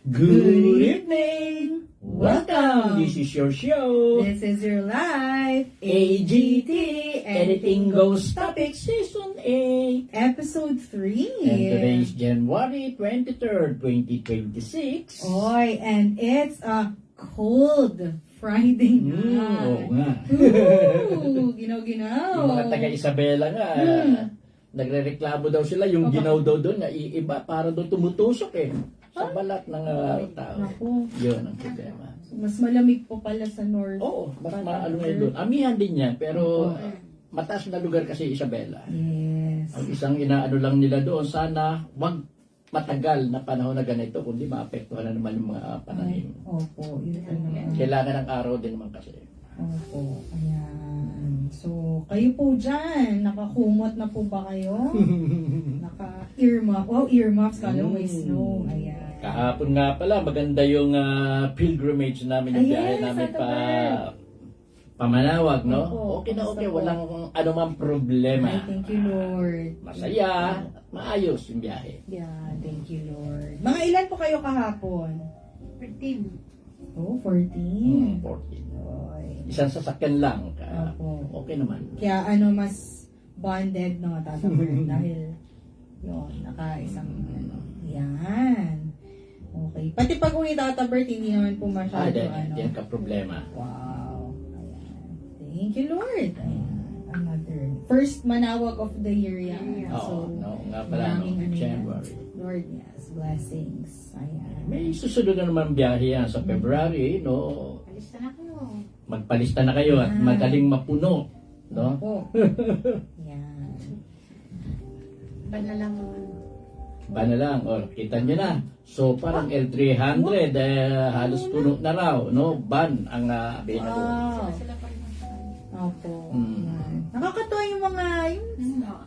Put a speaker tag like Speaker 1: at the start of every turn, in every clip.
Speaker 1: Good evening! Welcome! This is your show,
Speaker 2: This is your life,
Speaker 1: AGT, Anything Goes Topic Season 8.
Speaker 2: Episode 3.
Speaker 1: And today is January 23rd, 2026.
Speaker 2: Oy, and it's a cold Friday
Speaker 1: Oo
Speaker 2: night.
Speaker 1: nga.
Speaker 2: Ooh, ginaw-ginaw.
Speaker 1: Yung mga taga-Isabela nga, nagre-reklamo daw sila, yung ginaw daw doon, na iiba, para doon tumutusok sa balat ng tao.
Speaker 2: Naku.
Speaker 1: Yun ang problema.
Speaker 2: Mas malamig po pala sa north.
Speaker 1: Oo, mas maano ngayon doon. Amihan din yan, pero mataas na lugar kasi Isabela.
Speaker 2: Yes.
Speaker 1: Ang isang inaano lang nila doon, sana wag matagal na panahon na ganito, kundi maapektuhan na naman yung mga pananim.
Speaker 2: Opo, yun naman.
Speaker 1: Kailangan ng araw din naman kasi.
Speaker 2: Opo, ayan. So, kayo po dyan, nakakumot na po ba kayo? Naka-earmuff. Oh, earmuffs, kala may snow. Ayan.
Speaker 1: Kahapon nga pala, maganda yung pilgrimage namin, yung biyahe
Speaker 2: Yes,
Speaker 1: namin
Speaker 2: Ate Bert.
Speaker 1: pamanawag, no?
Speaker 2: Opo,
Speaker 1: Okay na
Speaker 2: kamusta
Speaker 1: okay,
Speaker 2: po?
Speaker 1: walang anumang problema.
Speaker 2: Ay, thank you, Lord.
Speaker 1: Masaya, maayos yung biyahe.
Speaker 2: Yeah, thank you, Lord. Mga ilan po kayo kahapon?
Speaker 3: 14.
Speaker 2: Oh, 14.
Speaker 1: 14.
Speaker 2: Oy.
Speaker 1: Isang sasakyan lang,
Speaker 2: Opo.
Speaker 1: okay naman.
Speaker 2: Kaya mas bonded, no, Tata Bert, dahil yun, naka-isang yan. Okay. Pati pag uwi Tata Bert, hindi naman po masyado,
Speaker 1: Hindi ka problema.
Speaker 2: Wow. Ayan. Thank you, Lord. Ayan. Another. First manawag of the year yan.
Speaker 1: Oo, nga pala,
Speaker 2: maraming ano yan.
Speaker 1: January.
Speaker 2: Lord, yes. Blessings. Ayan.
Speaker 1: May susunod na naman biyahe yan sa February, no?
Speaker 3: Alista na kayo.
Speaker 1: Magpalista na kayo at magaling mapuno, no?
Speaker 2: Opo. Yan.
Speaker 3: Ba na lang
Speaker 1: Ba na lang, kita nyo na. So, parang L300, halos puno na raw, no? Ban ang available.
Speaker 2: Wow.
Speaker 3: sila pa rin.
Speaker 2: Opo.
Speaker 1: Mm.
Speaker 2: Yan. Nakakatuwa yung mga,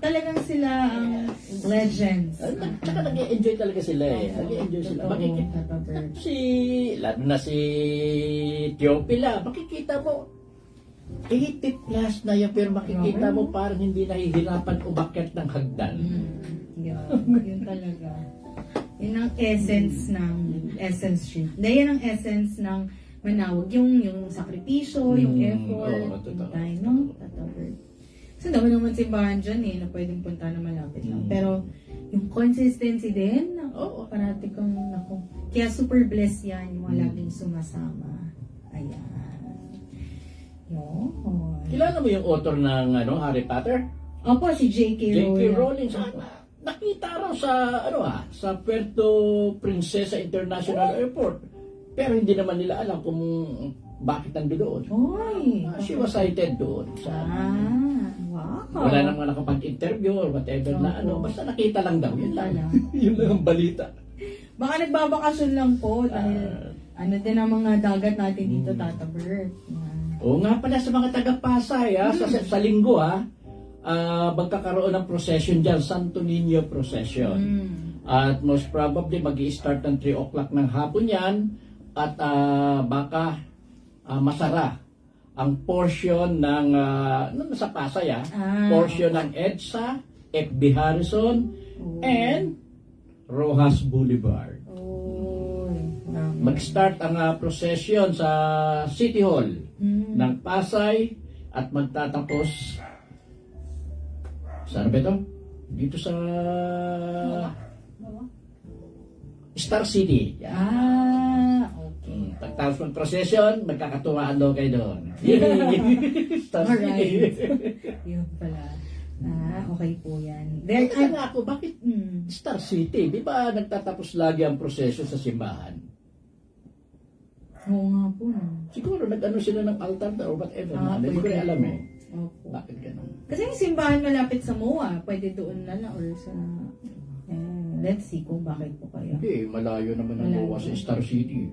Speaker 2: talagang sila ang legends.
Speaker 1: Tsaka nag-enjoy talaga sila Nag-enjoy sila. Makikita,
Speaker 2: Tata Bert.
Speaker 1: lalo na si Teopila, makikita mo, 80 plus na yan, pero makikita mo parang hindi nahihirapan umakyat ng hagdan.
Speaker 2: Yun talaga. Yun ang essence ng Essence Street. Dahil yan ang essence ng manawag. Yung sakripisyo, yung effort,
Speaker 1: oo, totoo.
Speaker 2: yung time, no? Tata Bert. So, dami naman simbahan dyan na pwedeng punta na malapit lang. Pero, yung consistency din,
Speaker 1: Oo.
Speaker 2: parati kang, kaya super blessed yan, yung mga laging sumasama. Ayan. Yun.
Speaker 1: Kilala mo yung author ng Harry Potter?
Speaker 2: Opo, si J.K.
Speaker 1: J.K.
Speaker 2: Rowling.
Speaker 1: Rowling. Nakita raw sa Puerto Princesa International Airport. Pero hindi naman nila alam kung bakit nandoon.
Speaker 2: Oy.
Speaker 1: She was cited doon.
Speaker 2: Wow.
Speaker 1: Wala namang nakapag-interview or whatever na basta nakita lang daw. Yun lang. Yun lang ang balita.
Speaker 2: Baka nagbabakasyon lang po dahil din ang mga dagat natin dito, Tata Bert.
Speaker 1: Oo nga pala sa mga taga-Pasay, sa linggo, magkakaroon ng procession dyan, Santo Niño procession. At most probably, mag-i-start ng 3 o'clock ng hapon yan, at baka masara ang portion ng, sa Pasay, portion ng EDSA, FB Harrison, and Rojas Boulevard. Mag-start ang procession sa City Hall ng Pasay at magtatapos saan ba ito? Dito sa Star City.
Speaker 2: Okay.
Speaker 1: Pagtapos ng procession, magkakatuwaan daw kayo doon. Star City.
Speaker 2: Alright. Yun pala. Okay po yan.
Speaker 1: Kaya nga ako, bakit Star City? Di ba nagtatapos lagi ang prosesyon sa simbahan?
Speaker 2: Oo nga po.
Speaker 1: Siguro nag-ano sila ng altar or whatever. Hindi ko rin alam
Speaker 2: Opo.
Speaker 1: Bakit ganun?
Speaker 2: Kasi yung simbahan malapit sa MOA, pwede doon na lang or sa... let's see kung bakit po kaya.
Speaker 1: Hindi, malayo naman ang
Speaker 2: Malayo.
Speaker 1: gawa sa Star City.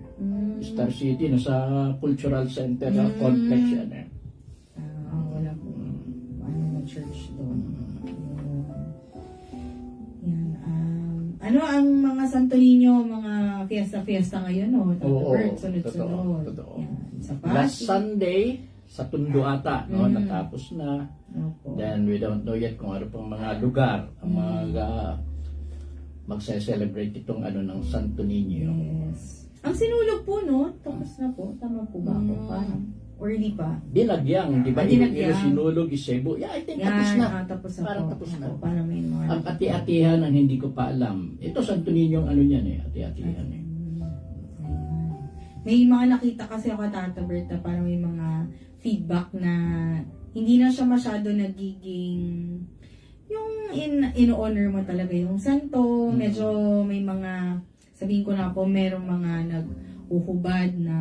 Speaker 1: Star City, nasa cultural center complex yan
Speaker 2: Wala po. Ano na church doon. Yan. Ano ang mga Santo Niño, mga fiesta-fiesta ngayon, no? Sunod-sunod.
Speaker 1: Totoo.
Speaker 2: Yan. Sa
Speaker 1: Last
Speaker 2: Pasig.
Speaker 1: Sunday, sa Tondo ata, natapos na.
Speaker 2: Opo.
Speaker 1: Then we don't know yet kung ano pang mga lugar ang mga magse-celebrate itong ng Santo Niño.
Speaker 2: Yes. sinulog po, no? Tapos na po. Tama po ba ako? Parang, or hindi pa?
Speaker 1: Dinagyang, di ba?
Speaker 2: Dinagyang.
Speaker 1: Iloilo, sinulog, Cebu. Yeah, I think tapos na.
Speaker 2: Tapos na
Speaker 1: Parang
Speaker 2: po.
Speaker 1: tapos na.
Speaker 2: Opo, parang may mga...
Speaker 1: Ang ati-atihan ang hindi ko pa alam. Ito, Santo Niño ang ano niyan eh, ati-atihan eh.
Speaker 2: Ayan. May mga nakita kasi ako, Tata Bert, na parang may mga feedback na hindi na siya masyado nagiging yung in-honor mo talaga yung santo. Medyo may mga, sabihin ko na po, merong mga nag-uhubad na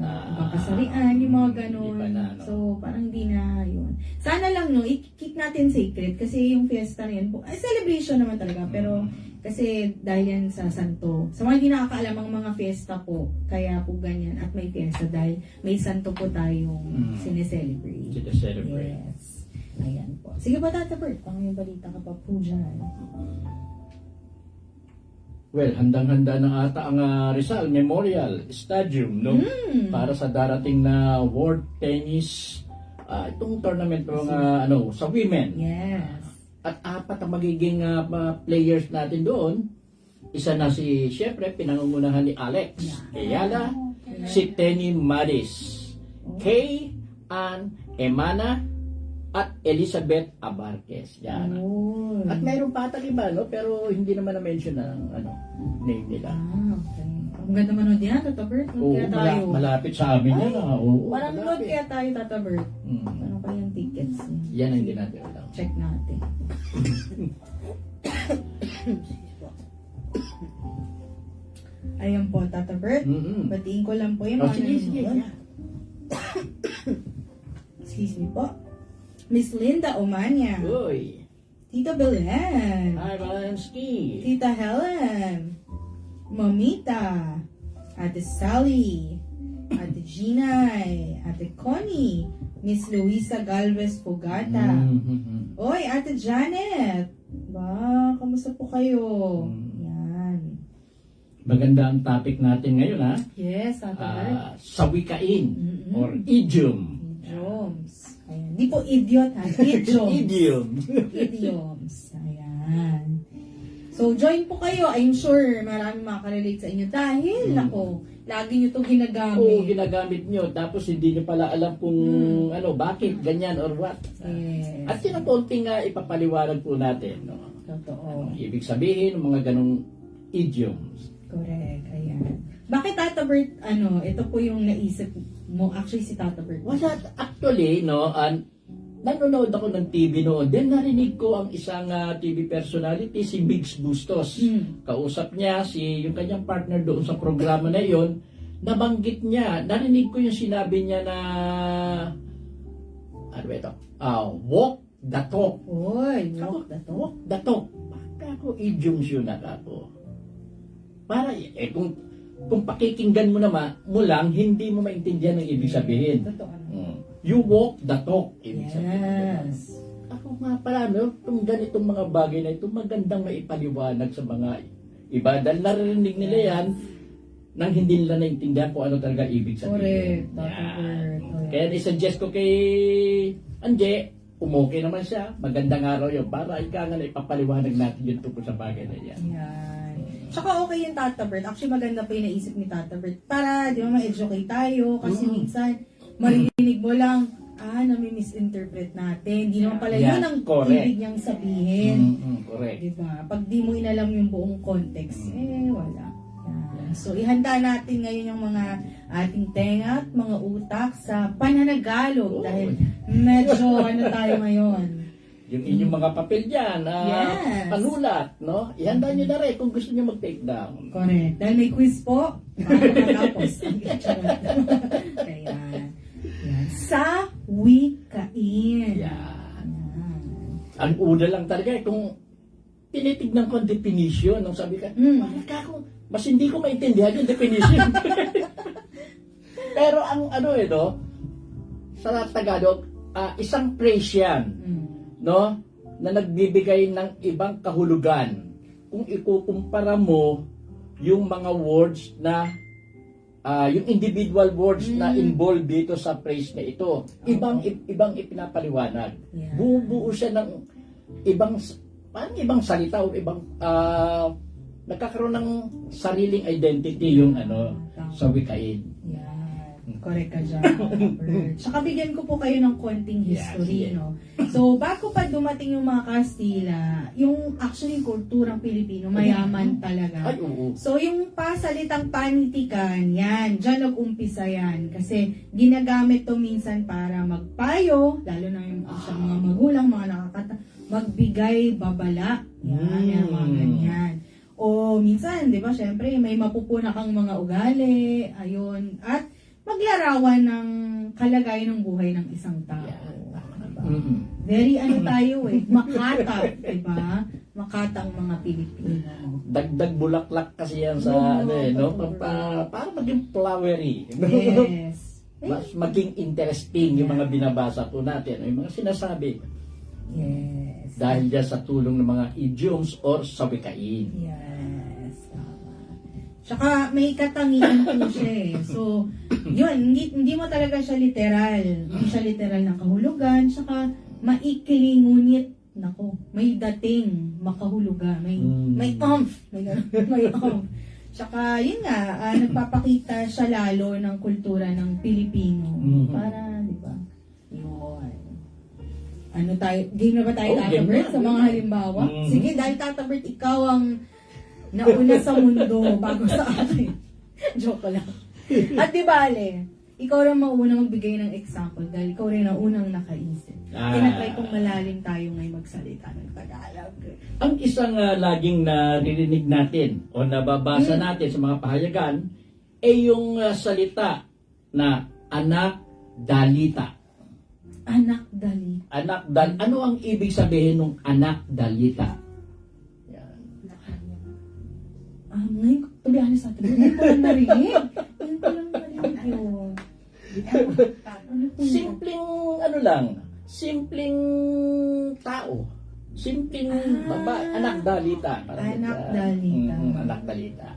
Speaker 2: ibang kasarian, yung mga ganon.
Speaker 1: Iba na, no?
Speaker 2: So, parang hindi na yun. Sana lang, no, i-keep natin sacred kasi yung fiesta na yun po, ay celebration naman talaga, pero kasi dahil yan sa santo. Sa mga hindi nakakaalam ang mga fiesta po, kaya po ganyan at may fiesta dahil may santo po tayong sineselebrate.
Speaker 1: Celebrate.
Speaker 2: Yes. Ayan po. Sige ba, Tata Bert? Pang may balita ka pa po dyan.
Speaker 1: Well, handang-handa na ata ang Rizal Memorial Stadium, no? Para sa darating na World Tennis itong tournament sa women.
Speaker 2: Yes.
Speaker 1: At apat ang magiging players natin doon. Isa na syempre, pinangungunahan ni Alex Ayala, si Tenny Madis, Kay Ann Emana, at Elizabeth Abarquez. Yan.
Speaker 2: Oh.
Speaker 1: At mayroon pa ata iba, no? Pero hindi naman na-mention ang name nila.
Speaker 2: Okay. Ang ganda manood yan, Tata Bert.
Speaker 1: Oo,
Speaker 2: Kaya tayo.
Speaker 1: malapit sa amin yan. Oo,
Speaker 2: Parang nood kaya tayo, Tata Bert.
Speaker 1: Mm.
Speaker 2: Ano pa yung tickets?
Speaker 1: Yan ang hindi natin alam.
Speaker 2: Check natin. Ayan po, Tata Bert.
Speaker 1: Mm-mm.
Speaker 2: Batiin ko lang po yung
Speaker 1: Oh,
Speaker 2: mga
Speaker 1: sige.
Speaker 2: nanonood. Excuse me po. Miss Linda Omania.
Speaker 1: Uy.
Speaker 2: Tita Belen.
Speaker 1: Hi, Valansky.
Speaker 2: Tita Helen. Mamita. Ate Sally. Ate Ginay. Ate Connie. Miss Luisa Galvez Fogata.
Speaker 1: Mhm.
Speaker 2: Oy, Ate Janet. Ba, kamusta po kayo? Yan.
Speaker 1: Maganda ang topic natin ngayon, ha?
Speaker 2: Yes, Tata Bert.
Speaker 1: Sawikain
Speaker 2: Mm-mm.
Speaker 1: or idiom.
Speaker 2: Idioms. Ayan. Di po idiot, ha? Idioms.
Speaker 1: Idiom.
Speaker 2: Idioms. Ayan. So, join po kayo. I'm sure maraming makarelate sa inyo. Dahil, nako, lagi nyo itong ginagamit.
Speaker 1: Oo, ginagamit nyo. Tapos hindi nyo pala alam kung bakit, ganyan or what.
Speaker 2: Yes.
Speaker 1: At yun ang konting ipapaliwanag po natin. No?
Speaker 2: Totoo.
Speaker 1: Ibig sabihin ng mga ganong idioms.
Speaker 2: Correct. Ayan. Bakit, Tata Bert, ito po yung naisip mo, actually si Tata Bert.
Speaker 1: Wala, actually, no, nanonood ako ng TV noon. Then narinig ko ang isang TV personality, si Migs Bustos. Kausap niya yung kanyang partner doon sa programa na yon. Nabanggit niya, narinig ko yung sinabi niya na, ano ba ito? Walk the talk.
Speaker 2: Oy, walk the talk.
Speaker 1: Walk the talk. Baka ako idioms yun ako. Para, kung pakikinggan mo naman, lang, hindi mo maintindihan ang ibig sabihin.
Speaker 2: Totoo.
Speaker 1: You walk the talk, ibig sabihin.
Speaker 2: Yes.
Speaker 1: Ako nga pala, no, itong ganitong mga bagay na ito, magandang maipaliwanag sa mga iba. Dahil narinig nila yan, nang hindi nila naintindihan kung ano talaga ibig sabihin.
Speaker 2: Correct. Tata Bert. Oh,
Speaker 1: Kaya isuggest ko kay Anje, umukay naman siya. Magandang araw yun. Para ika nga na ipapaliwanag natin yung tungkol sa bagay na yan.
Speaker 2: Yan. Tsaka okay yung Tata Bert. Actually, maganda pa yung naisip ni Tata Bert. Para, di ba, ma-educate tayo. Kasi minsan, maririnig mo lang, nami-misinterpret natin. Di naman pala
Speaker 1: Yeah,
Speaker 2: yun ang
Speaker 1: correct.
Speaker 2: ibig niyang sabihin.
Speaker 1: Correct.
Speaker 2: Di ba? Pag di mo inalam yung buong context, wala. Yan. So, ihanda natin ngayon yung mga ating tenga at mga utak sa pananagalog. Dahil medyo tayo ngayon.
Speaker 1: Yung inyong mga papel dyan,
Speaker 2: Yes.
Speaker 1: panulat, no? Ihanda nyo na rin kung gusto nyo mag-take down.
Speaker 2: Correct. Dahil may quiz po, makakatapos. Kaya, yan. Sa wikain.
Speaker 1: Yan. Ang una lang talaga, kung tinitignan ko ang definition, nung sabi ka, mas hindi ko maintindihan yung definition. Pero ang sa Tagalog, isang phrase yan, no, na nagbibigay ng ibang kahulugan. Kung ikukumpara mo yung mga words na yung individual words na involved dito sa phrase na ito, ibang ipinapaliwanag.
Speaker 2: Yeah.
Speaker 1: Bubuo siya ng ibang salita o ibang nagkakaroon ng sariling identity yung sa wikain.
Speaker 2: Yan. Correct ka dyan, Robert. Tsaka bigyan ko po kayo ng konting history,
Speaker 1: Yeah,
Speaker 2: no? So, bago pa dumating yung mga Kastila, yung actually kulturang Pilipino, mayaman talaga.
Speaker 1: Ay, oo.
Speaker 2: So, yung pasalitang panitikan, yan, dyan nag-umpisa yan. Kasi ginagamit to minsan para magpayo, lalo na yung sa mga magulang, mga magbigay babala. Yan, yung mga ganyan. O minsan, di ba, syempre, may mapupuna kang mga ugali, ayun, at maglarawan ng kalagayan ng buhay ng isang tao.
Speaker 1: Mm-mm.
Speaker 2: Very tayo makata, di ba? Makata ang mga Pilipino.
Speaker 1: Dagdag bulaklak kasi yan sa para maging flowery.
Speaker 2: Yes.
Speaker 1: Mas maging interesting yung mga binabasa po natin, yung mga sinasabi.
Speaker 2: Yes.
Speaker 1: Dahil dyan sa tulong ng mga idioms or sa wikain.
Speaker 2: Yes. Tama. Tsaka may katangian po siya eh. So, yun, hindi mo talaga siya literal. Hindi siya literal ng kahulugan. Tsaka maikli, ngunit, nako, may dating makahulugan. May umph. May umph. Tsaka, yun nga, nagpapakita siya lalo ng kultura ng Pilipino. Para, di ba? Yun. Ano tayo? Game na ba tayo, Tata
Speaker 1: game
Speaker 2: Bert,
Speaker 1: na.
Speaker 2: sa mga halimbawa? Sige, dahil Tata Bert, ikaw ang nauna sa mundo bago sa akin. Joke lang. At di bale, ikaw rin mauna magbigay ng example dahil ikaw rin ang unang nakaisip. Tinatry kong malalim tayo ngayon magsalita ng Tagalog.
Speaker 1: Ang isang laging naririnig natin o nababasa natin sa mga pahayagan ay yung salita na anak dalita.
Speaker 2: Anak dali.
Speaker 1: Ano ang ibig sabihin ng anak dalita? Yan.
Speaker 2: Ngayon, to be honest natin, ngayon ko lang narinig. Ngayon ko lang narinig yun. Ano po yun?
Speaker 1: Simpleng simpleng tao. Simpleng babae, anak dalita.
Speaker 2: Anak dalita.
Speaker 1: Anak dalita.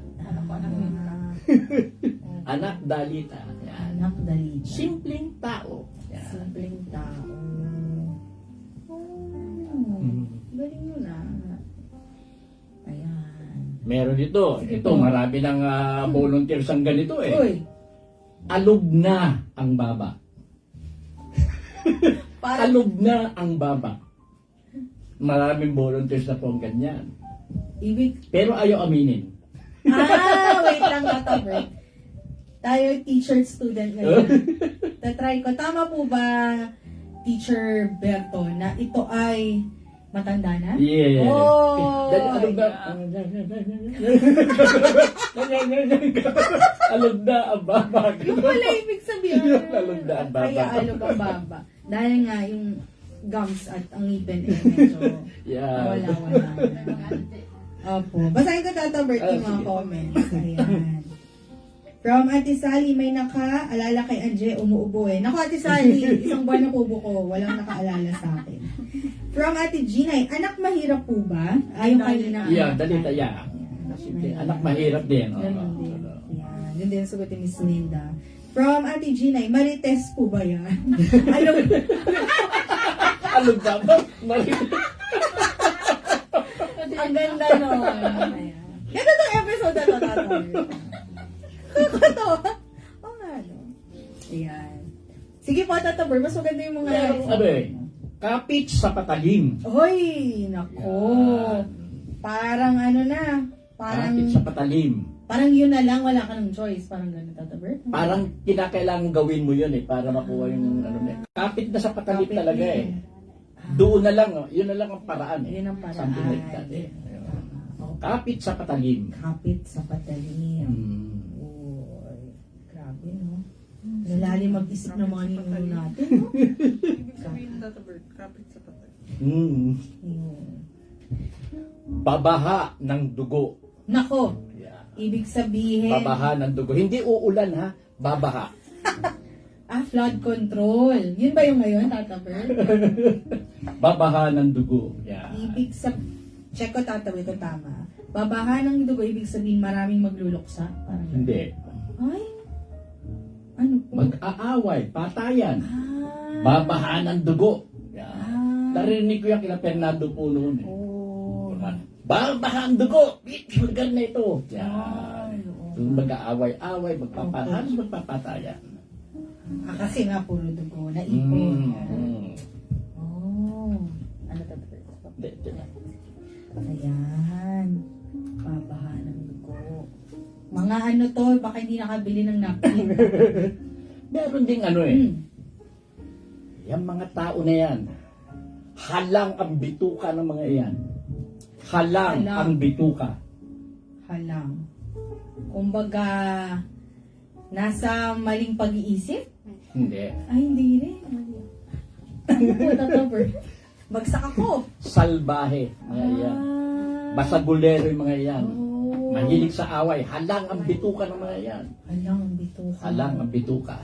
Speaker 1: Anak dalita. Yan.
Speaker 2: Anak dalita.
Speaker 1: Simpleng tao. Yan.
Speaker 2: Simpleng tao. Galing mo na. Ayan.
Speaker 1: Meron ito.
Speaker 2: Sige
Speaker 1: Ito,
Speaker 2: po.
Speaker 1: marami ng volunteers ang ganito eh.
Speaker 2: Uy,
Speaker 1: Alog na ang baba.
Speaker 2: parang
Speaker 1: Alog na ang baba. Maraming volunteers na po ang ganyan.
Speaker 2: ibig.
Speaker 1: Pero ayaw aminin.
Speaker 2: Wait lang, Tata Bert. Tayo teacher-student ngayon. Tatry ko. Tama po ba, Teacher Berto, na ito ay matanda na?
Speaker 1: Yeah.
Speaker 2: Oh,
Speaker 1: Alog na. Alog na ang baba.
Speaker 2: Yung pala ibig sabihin.
Speaker 1: Alog na ang baba.
Speaker 2: Kaya alog ang baba. Dahil nga yung gums at ang ngipin medyo
Speaker 1: Yeah.
Speaker 2: wala. Opo. Basahin ko, Tata Bert, yung mga
Speaker 1: Sige.
Speaker 2: comments. Ayan. From Ate Sally, may nakaalala kay Anje, umuubo eh. Naku, Ate Sally, isang buwan na po ko, walang nakaalala sa akin. From Ate Ginay, anak mahirap po ba? Yung kanina.
Speaker 1: Yeah, dalita, yeah. Simple. Anak mahirap din.
Speaker 2: Ganun din. Yan. Yun din sagot ni Miss Linda. From Ate Ginay, marites po ba yan?
Speaker 1: Alog na ba? Marites.
Speaker 2: Ang ganda nun. Ayan. Ganda tong episode na to, Tata. Kakatawa. Oo nga, no? Ayan. Sige po, Tata Ber, mas maganda yung mga...
Speaker 1: Ano eh? Kapit sa patalim.
Speaker 2: Hoy, nako. Parang ano na. Parang
Speaker 1: Kapit sa patalim.
Speaker 2: parang yun na lang, wala ka ng choice. Parang gano'n, Tata Ber.
Speaker 1: Parang kinakailangan gawin mo yun eh para makuha yung ano na. Kapit na sa patalim
Speaker 2: Kapit
Speaker 1: talaga
Speaker 2: eh.
Speaker 1: eh. Doon na lang, yun na lang ang paraan eh.
Speaker 2: Yun ang paraan.
Speaker 1: Something like that eh. Kapit sa patalim.
Speaker 2: Kapit sa patalim. Uy, grabe, no? Lalalim mag-isip ng mga ninuno natin, no?
Speaker 4: Ibig sabihin ng Tata Bert, kapit sa patay.
Speaker 2: Yun.
Speaker 1: Babaha ng dugo.
Speaker 2: Nako,
Speaker 1: Yeah.
Speaker 2: ibig sabihin,
Speaker 1: Babaha ng dugo. Hindi uulan ha, babaha.
Speaker 2: flood control. Yun ba yung ngayon, Tata Ber?
Speaker 1: Babaha ng dugo. Yeah.
Speaker 2: Ibig check ko, Tata Ber, ito tama. Babaha ng dugo, ibig sabihin maraming magluluksa. Parang
Speaker 1: Hindi.
Speaker 2: ay, ano po?
Speaker 1: Mag-aaway, patayan.
Speaker 2: Ah.
Speaker 1: Babaha ng dugo. Yeah.
Speaker 2: Ah.
Speaker 1: Narinig ko yan kila Fernando po noon eh.
Speaker 2: Oh.
Speaker 1: Baha ang dugo! Magal na ito! Yan.
Speaker 2: Ay, oo.
Speaker 1: Yung mag-aaway-away, halos magpapatayan.
Speaker 2: Kasi nga puro dugo, naipon.
Speaker 1: Mm.
Speaker 2: Oh. Ano Tata-Bert? Ayan. Babaha ng dugo. Mga ano to, baka hindi nakabili ng napkin.
Speaker 1: Meron ding ano yung mga tao na yan, halang ang bituka ng mga yan. Halang
Speaker 2: Halang.
Speaker 1: ang bituka.
Speaker 2: Halang. Kumbaga, nasa maling pag-iisip?
Speaker 1: Hindi.
Speaker 2: Ay, hindi rin. Ano po, Tata-Bert? Bagsak ako.
Speaker 1: Salbahe, mga yan. Basagulero yung mga yan.
Speaker 2: Oh.
Speaker 1: Mahilig sa away. Halang ang bituka ng mga yan.
Speaker 2: Halang ang bituka.
Speaker 1: Halang ang bituka.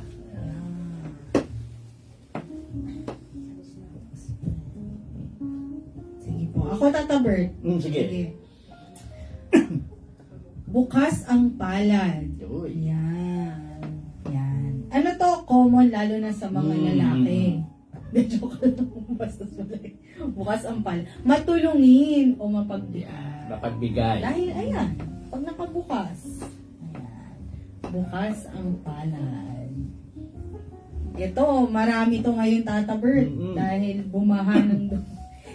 Speaker 2: Sige po. Ako, Tata-Bert.
Speaker 1: Sige.
Speaker 2: Bukas ang palad.
Speaker 1: Uy.
Speaker 2: Yan. Yan. Ano to? Common lalo na sa mga lalaki. Medyo ka lang. Basta sulay. Bukas ang palad. Matulungin o mapagbigay.
Speaker 1: Mapagbigay.
Speaker 2: Dahil ayan, pag nakabukas, ayan, bukas ang palad. Ito, marami to ngayon, Tata Bert,
Speaker 1: Mm-mm.
Speaker 2: dahil bumaha ng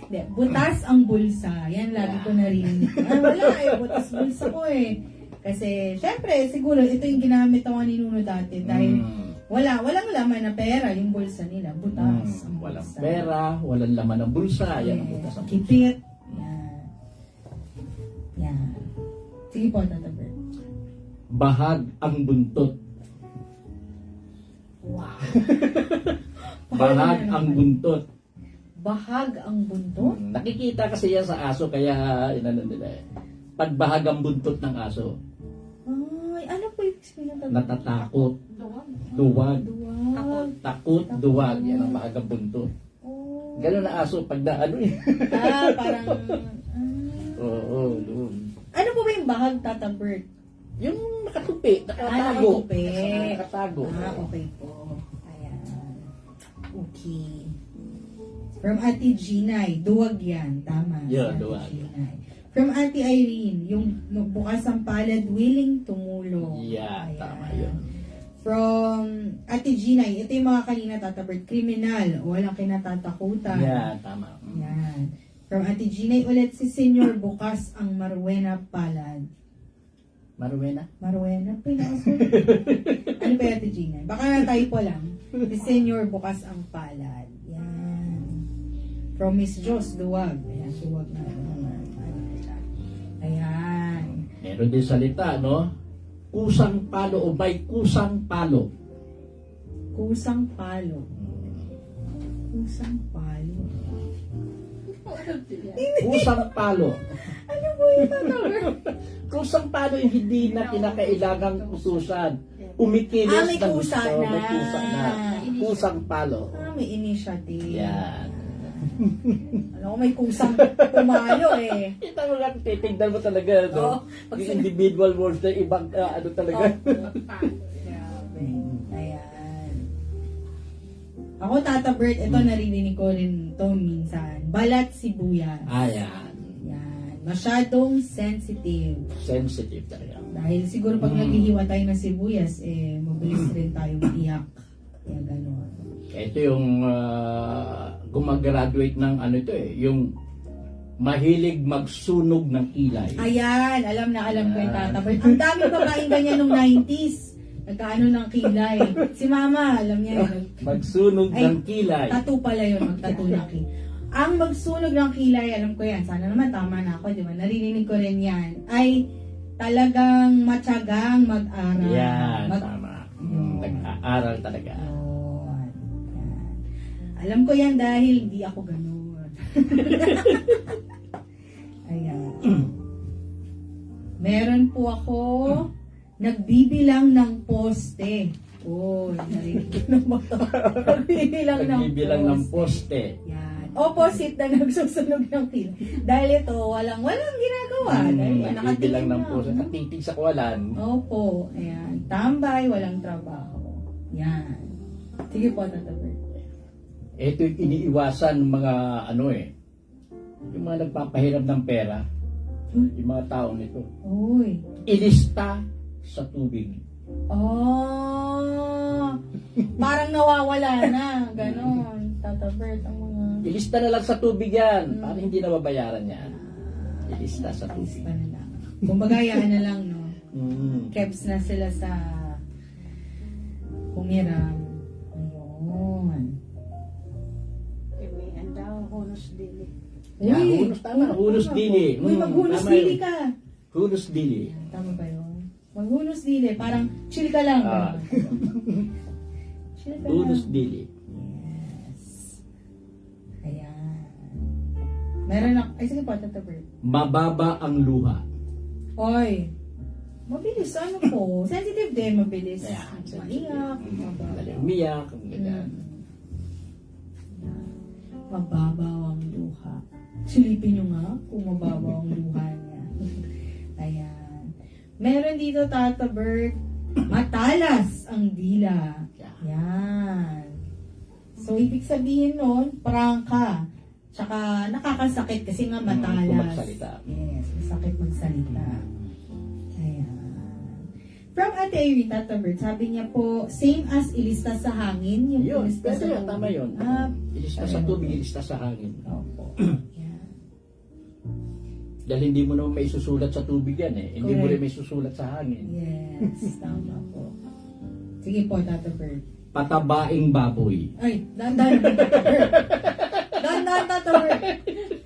Speaker 2: Hindi, butas ang bulsa. Yan, lagi ko narinig. Wala butas bulsa ko eh. Kasi, syempre, siguro, ito yung ginamit ako ni Nuno dati dahil walang laman na pera yung bulsa nila. Butas ang
Speaker 1: Walang
Speaker 2: bulsa.
Speaker 1: pera, walang laman ng bulsa. Yan ang butas ang bulsa.
Speaker 2: Kipit. Yan. Yan. Sige po, Tata Bert.
Speaker 1: Bahag ang buntot.
Speaker 2: Wow.
Speaker 1: Bahag ang buntot.
Speaker 2: Bahag ang buntot?
Speaker 1: Nakikita kasi yan sa aso, kaya inano nila eh. Pagbahag ang buntot ng aso,
Speaker 2: Ay, ano po yung sabihin ng Tata Bert?
Speaker 1: natatakot,
Speaker 3: Duwag.
Speaker 1: duwag,
Speaker 2: Duwag.
Speaker 1: takot, duwag. Yan ang bahag ang buntot.
Speaker 2: Oh.
Speaker 1: Ganun na aso pag na ano eh.
Speaker 2: Parang...
Speaker 1: Oo, doon.
Speaker 2: Ano po ba yung bahag, Tata Bert?
Speaker 1: Yung nakatupi, nakatago.
Speaker 2: Nakatupi.
Speaker 1: Nakatago.
Speaker 2: Okay po. Ayan. Okay. From Ate Ginay, duwag yan. Tama.
Speaker 1: Yeah,
Speaker 2: si Ate
Speaker 1: duwag.
Speaker 2: Ginay. From Ate Irene, yung bukas ang palad, willing tumulong.
Speaker 1: Yeah,
Speaker 2: Ayan.
Speaker 1: tama yun.
Speaker 2: From Ate Ginay, ito yung mga kanina, Tata Bert, kriminal, walang kinatatakutan.
Speaker 1: Yeah, tama.
Speaker 2: Yan. From Ate Ginay ulit si Senyor, bukas ang Marwena palad.
Speaker 1: Maruena?
Speaker 2: Marwena, pinakasunod. Ano pa yung Ate Ginay? Baka typo lang. Si Senyor, bukas ang palad. Yan. From Miss Jos, duwag. Ayan, duwag na. Ayan.
Speaker 1: Meron din salita, no? Kusang palo o may kusang palo.
Speaker 2: Kusang palo. Kusang palo.
Speaker 1: Kusang palo.
Speaker 2: Ano po yung tatawag?
Speaker 1: Kusang palo yung hindi na kinakailangang utusan. Umikilos
Speaker 2: May
Speaker 1: ng
Speaker 2: kusa
Speaker 1: gusto.
Speaker 2: na.
Speaker 1: May kusa na. Kusang palo.
Speaker 2: May initiative.
Speaker 1: Yan.
Speaker 2: Ano ko, may kusang pumalo eh.
Speaker 1: Kita mo lang, titignan mo talaga, no?
Speaker 2: Oo. Pag
Speaker 1: Yung individual words na ibang, ano talaga.
Speaker 2: Grabe. Ayan. Ako, Tata Bert, ito naririnig ko rin to minsan. Balat sibuyas.
Speaker 1: Ayan.
Speaker 2: Yan. Masyadong sensitive.
Speaker 1: Sensitive talaga.
Speaker 2: Dahil siguro pag naghihiwa tayo ng sibuyas, mabilis rin tayong iyak. Kaya gano'n.
Speaker 1: Ito yung gumagraduate ng ano ito eh, yung mahilig magsunog ng kilay.
Speaker 2: Ayan, alam ko yung Tata Bert. Ang daming babaeng ganyan nung 90s. Nagkaano ng kilay. Si Mama, alam niya yun.
Speaker 1: Magsunog
Speaker 2: Ay,
Speaker 1: ng kilay.
Speaker 2: Tattoo pala yun, magtattoo ng kilay. Ang magsunog ng kilay, alam ko yan. Sana naman tama na ako, di ba? Naririnig ko rin yan. Ay talagang matyagang mag-aral.
Speaker 1: Yan, tama. Nag-aaral talaga.
Speaker 2: Yun. Yan. Alam ko yan dahil hindi ako ganun. Ayan. Meron po ako nagbibilang ng poste. Oh, narinig ko na ba ito?
Speaker 1: Nagbibilang ng poste.
Speaker 2: Yan. Opposite na nagsusunog ng pila. Dahil ito, walang ginagawa. Dahil
Speaker 1: Nagbibilang
Speaker 2: nakatingin
Speaker 1: ng
Speaker 2: lang.
Speaker 1: poste. Natitig sa kawalan.
Speaker 2: Opo. Ayan. Tambay, walang trabaho. Yan. Sige po, Tata Bert.
Speaker 1: Ito yung iniiwasan ng mga ano eh. Yung mga nagpapahiram ng pera. Yung mga taong ito.
Speaker 2: Uy.
Speaker 1: Ilista sa tubig.
Speaker 2: Oh. Parang nawawala na. Ganon. Tata Bert, ang mga...
Speaker 1: Ilista na lang sa tubig yan. Para hindi na babayaran yan. Ilista sa tubig.
Speaker 2: Pa na lang. Kumbaga, yan na lang, no?
Speaker 1: Mm.
Speaker 2: Kebs na sila sa humiram. Ayun.
Speaker 3: May andaw, honors dili.
Speaker 1: Yeah, hunos, tama. Hunos dili.
Speaker 2: Uy, maghunos
Speaker 1: Tama
Speaker 2: dili
Speaker 1: yun.
Speaker 2: ka.
Speaker 1: Hunos dili.
Speaker 2: Tama ba yun? Maghunos dili. Parang chill ka lang.
Speaker 1: Ah.
Speaker 2: Chill ka
Speaker 1: Hunos
Speaker 2: lang.
Speaker 1: dili.
Speaker 2: Yes. Ayan. Meron na. Ay, sige po, Tata Bert.
Speaker 1: Mababa ang luha.
Speaker 2: Oy. Mabilis. Ano po? Sensitive din. Mabilis.
Speaker 1: Ayan,
Speaker 2: Maiyak.
Speaker 1: Dali umiyak. Ang ganyan.
Speaker 2: Mababaw ang luha. Silipin nyo nga kung mababaw ang luha niya. Ayan. Meron dito, Tata Bert, matalas ang dila. Yan. So, ibig sabihin nun, prangka. Tsaka, nakakasakit kasi nga matalas.
Speaker 1: Kung magsalita.
Speaker 2: Yes, masakit magsalita. Ayan. From Ate Irene, Tata Bert, sabi niya po, same as ilista sa hangin. Yung
Speaker 1: Yun,
Speaker 2: ilista
Speaker 1: pwede yun, tama yun.
Speaker 2: Ah,
Speaker 1: Ilista sa tubig, ilista sa hangin.
Speaker 2: opo. Yan.
Speaker 1: Dahil hindi mo naman may susulat sa tubig yan eh. Hindi mo
Speaker 2: Correct.
Speaker 1: rin may susulat sa hangin.
Speaker 2: Yes, tama po. Sige po, Tata Bert.
Speaker 1: Patabaing baboy.
Speaker 2: Ay, dandan, Tata Bert. Dandan, Tata Bert.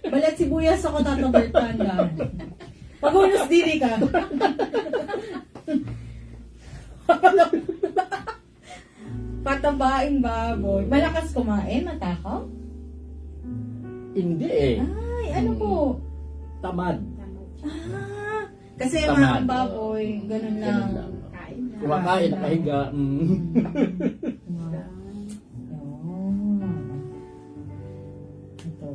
Speaker 2: Balat sibuyas ako, Tata Bert. Dandan. Pag-unos dili ka. Patabaing baboy. Malakas kumain, matakaw?
Speaker 1: Hindi eh.
Speaker 2: Ay, ano po?
Speaker 1: Tamad.
Speaker 2: Ah, kasi
Speaker 1: Tamad.
Speaker 2: mga baboy, ganun lang.
Speaker 1: Ganun lang.
Speaker 3: Kain na.
Speaker 1: Kumakain, nakahiga.
Speaker 2: Yun. Ito.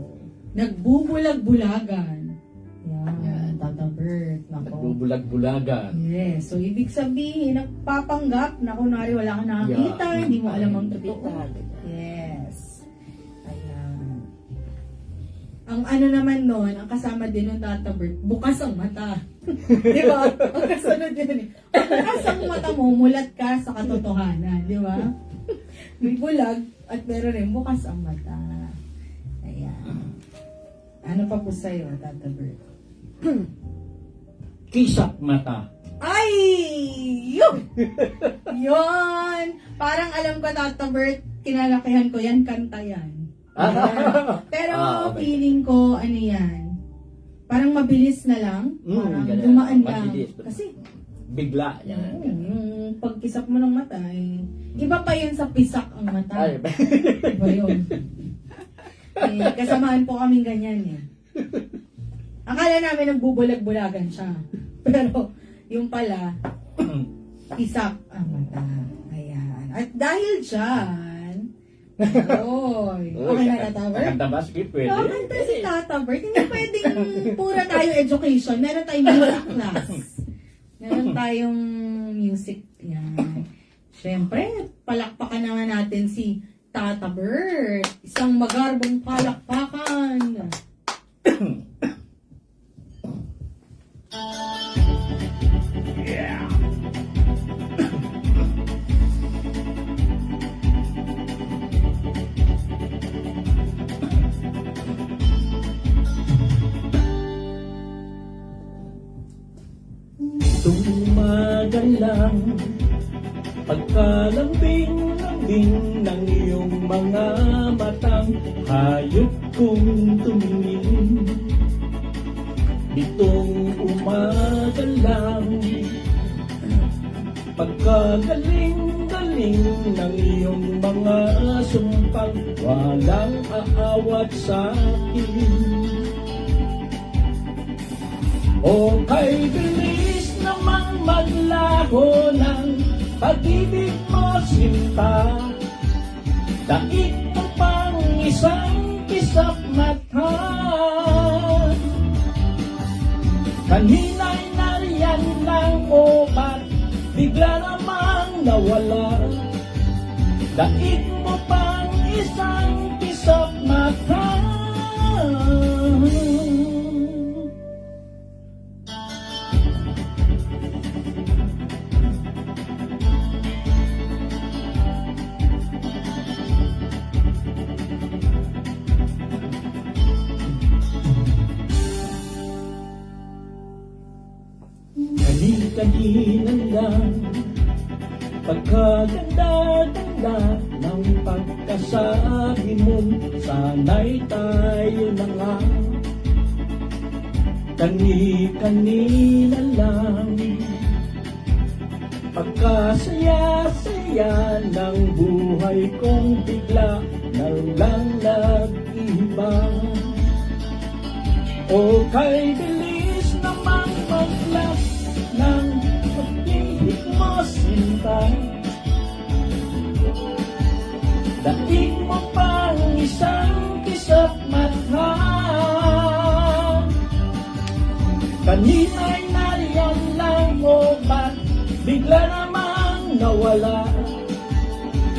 Speaker 2: Nagbubulag-bulagan. Yan, Tata Bert. Nako.
Speaker 1: Nagbubulag-bulagan.
Speaker 2: Yes. So, ibig sabihin, nagpapanggap na kunwari wala kang nakakita,
Speaker 1: Yeah.
Speaker 2: hindi mo alam ang totoo.
Speaker 1: Nakita.
Speaker 2: Yes. Ayan. Ang ano naman nun, ang kasama din ng Tata Bert, bukas ang mata. Di ba? Ang kasunod yun eh. Pag bukas ang mata mo, mulat ka sa katotohanan. Di ba? May bulag at meron rin bukas ang mata. Ayan. Ano pa po sa'yo, Tata Bert?
Speaker 1: Kisap mata.
Speaker 2: Ay! Yun! Yun! Parang alam ko, Tata Bert, kinalakihan ko yan, kanta yan. Yan. Pero
Speaker 1: okay.
Speaker 2: feeling ko, ano yan, parang mabilis na lang. Parang
Speaker 1: ganun.
Speaker 2: dumaan lang.
Speaker 1: Mabilis.
Speaker 2: Kasi,
Speaker 1: Bigla. Yan.
Speaker 2: yung pagkisap mo ng mata, eh, iba pa yun sa pisak ang mata.
Speaker 1: Ay,
Speaker 2: Iba yun. Eh, kasamaan po kaming ganyan eh. Akala namin nagbubulag-bulagan siya. Pero, yung pala, isak ang mata. Ayan. At dahil dyan, oy, okay na, Tata Bert?
Speaker 1: Kanta ba? Sige, pwede.
Speaker 2: Kakanta si Tata Bert. Hindi pwedeng pura tayo education. Meron tayong music class. Meron tayong music. Yan. Siyempre, palakpakan naman natin si Tata Bert. Isang magarbong palakpakan.
Speaker 1: Tumagal lang pagkalambing-lambing ng iyong mga matang hayop kong tumingin. Itong umaga lang pagkagaling-galing ng iyong mga sumpang walang aawat sa akin. O kay bilis namang maglaho ng pag-ibig mo sinta, daig mo pang isang kisap mata. Kanina'y nariyan lang o ba't bigla namang nawala, daig mo pang isang kisap mata. kanina lang. Pagkaganda-ganda ng pagkasabi mo, sana'y tayo na nga. Kani-kanina lang. Pagkasaya-saya ng buhay kong bigla na lang nag-iba. O kay bilis namang maglas ng pag-ibig mo sinta. Daig mo pang isang kisap mata. Kanina'y nariyan lang mo ba't bigla namang nawala?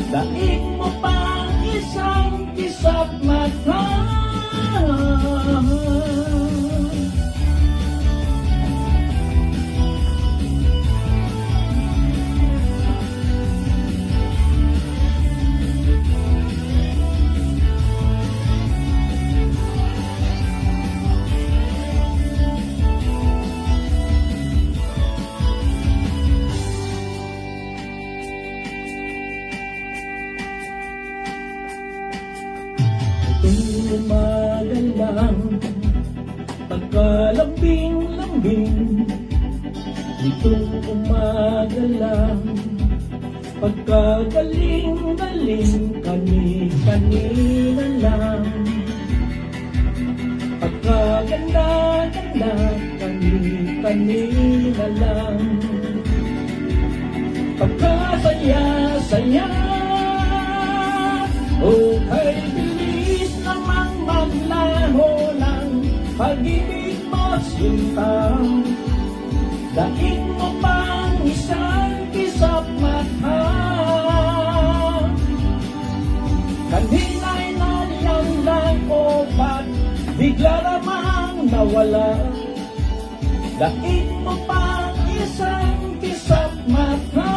Speaker 1: Daig mo pang isang kisap mata. Itong umaga lang, pagkalambing-lambing. Itong umaga lang, pagkagaling-galing. Kani-kanina lang, pagkaganda-ganda. Kani-kanina lang, pagkasaya-saya. O kay bilis namang maglaho ng pag-ibig mo sinta. Daig mo pang isang kisap mata. Kanina'y nariyan lang o ba't bigla namang nawala? Daig mo pang isang kisap mata.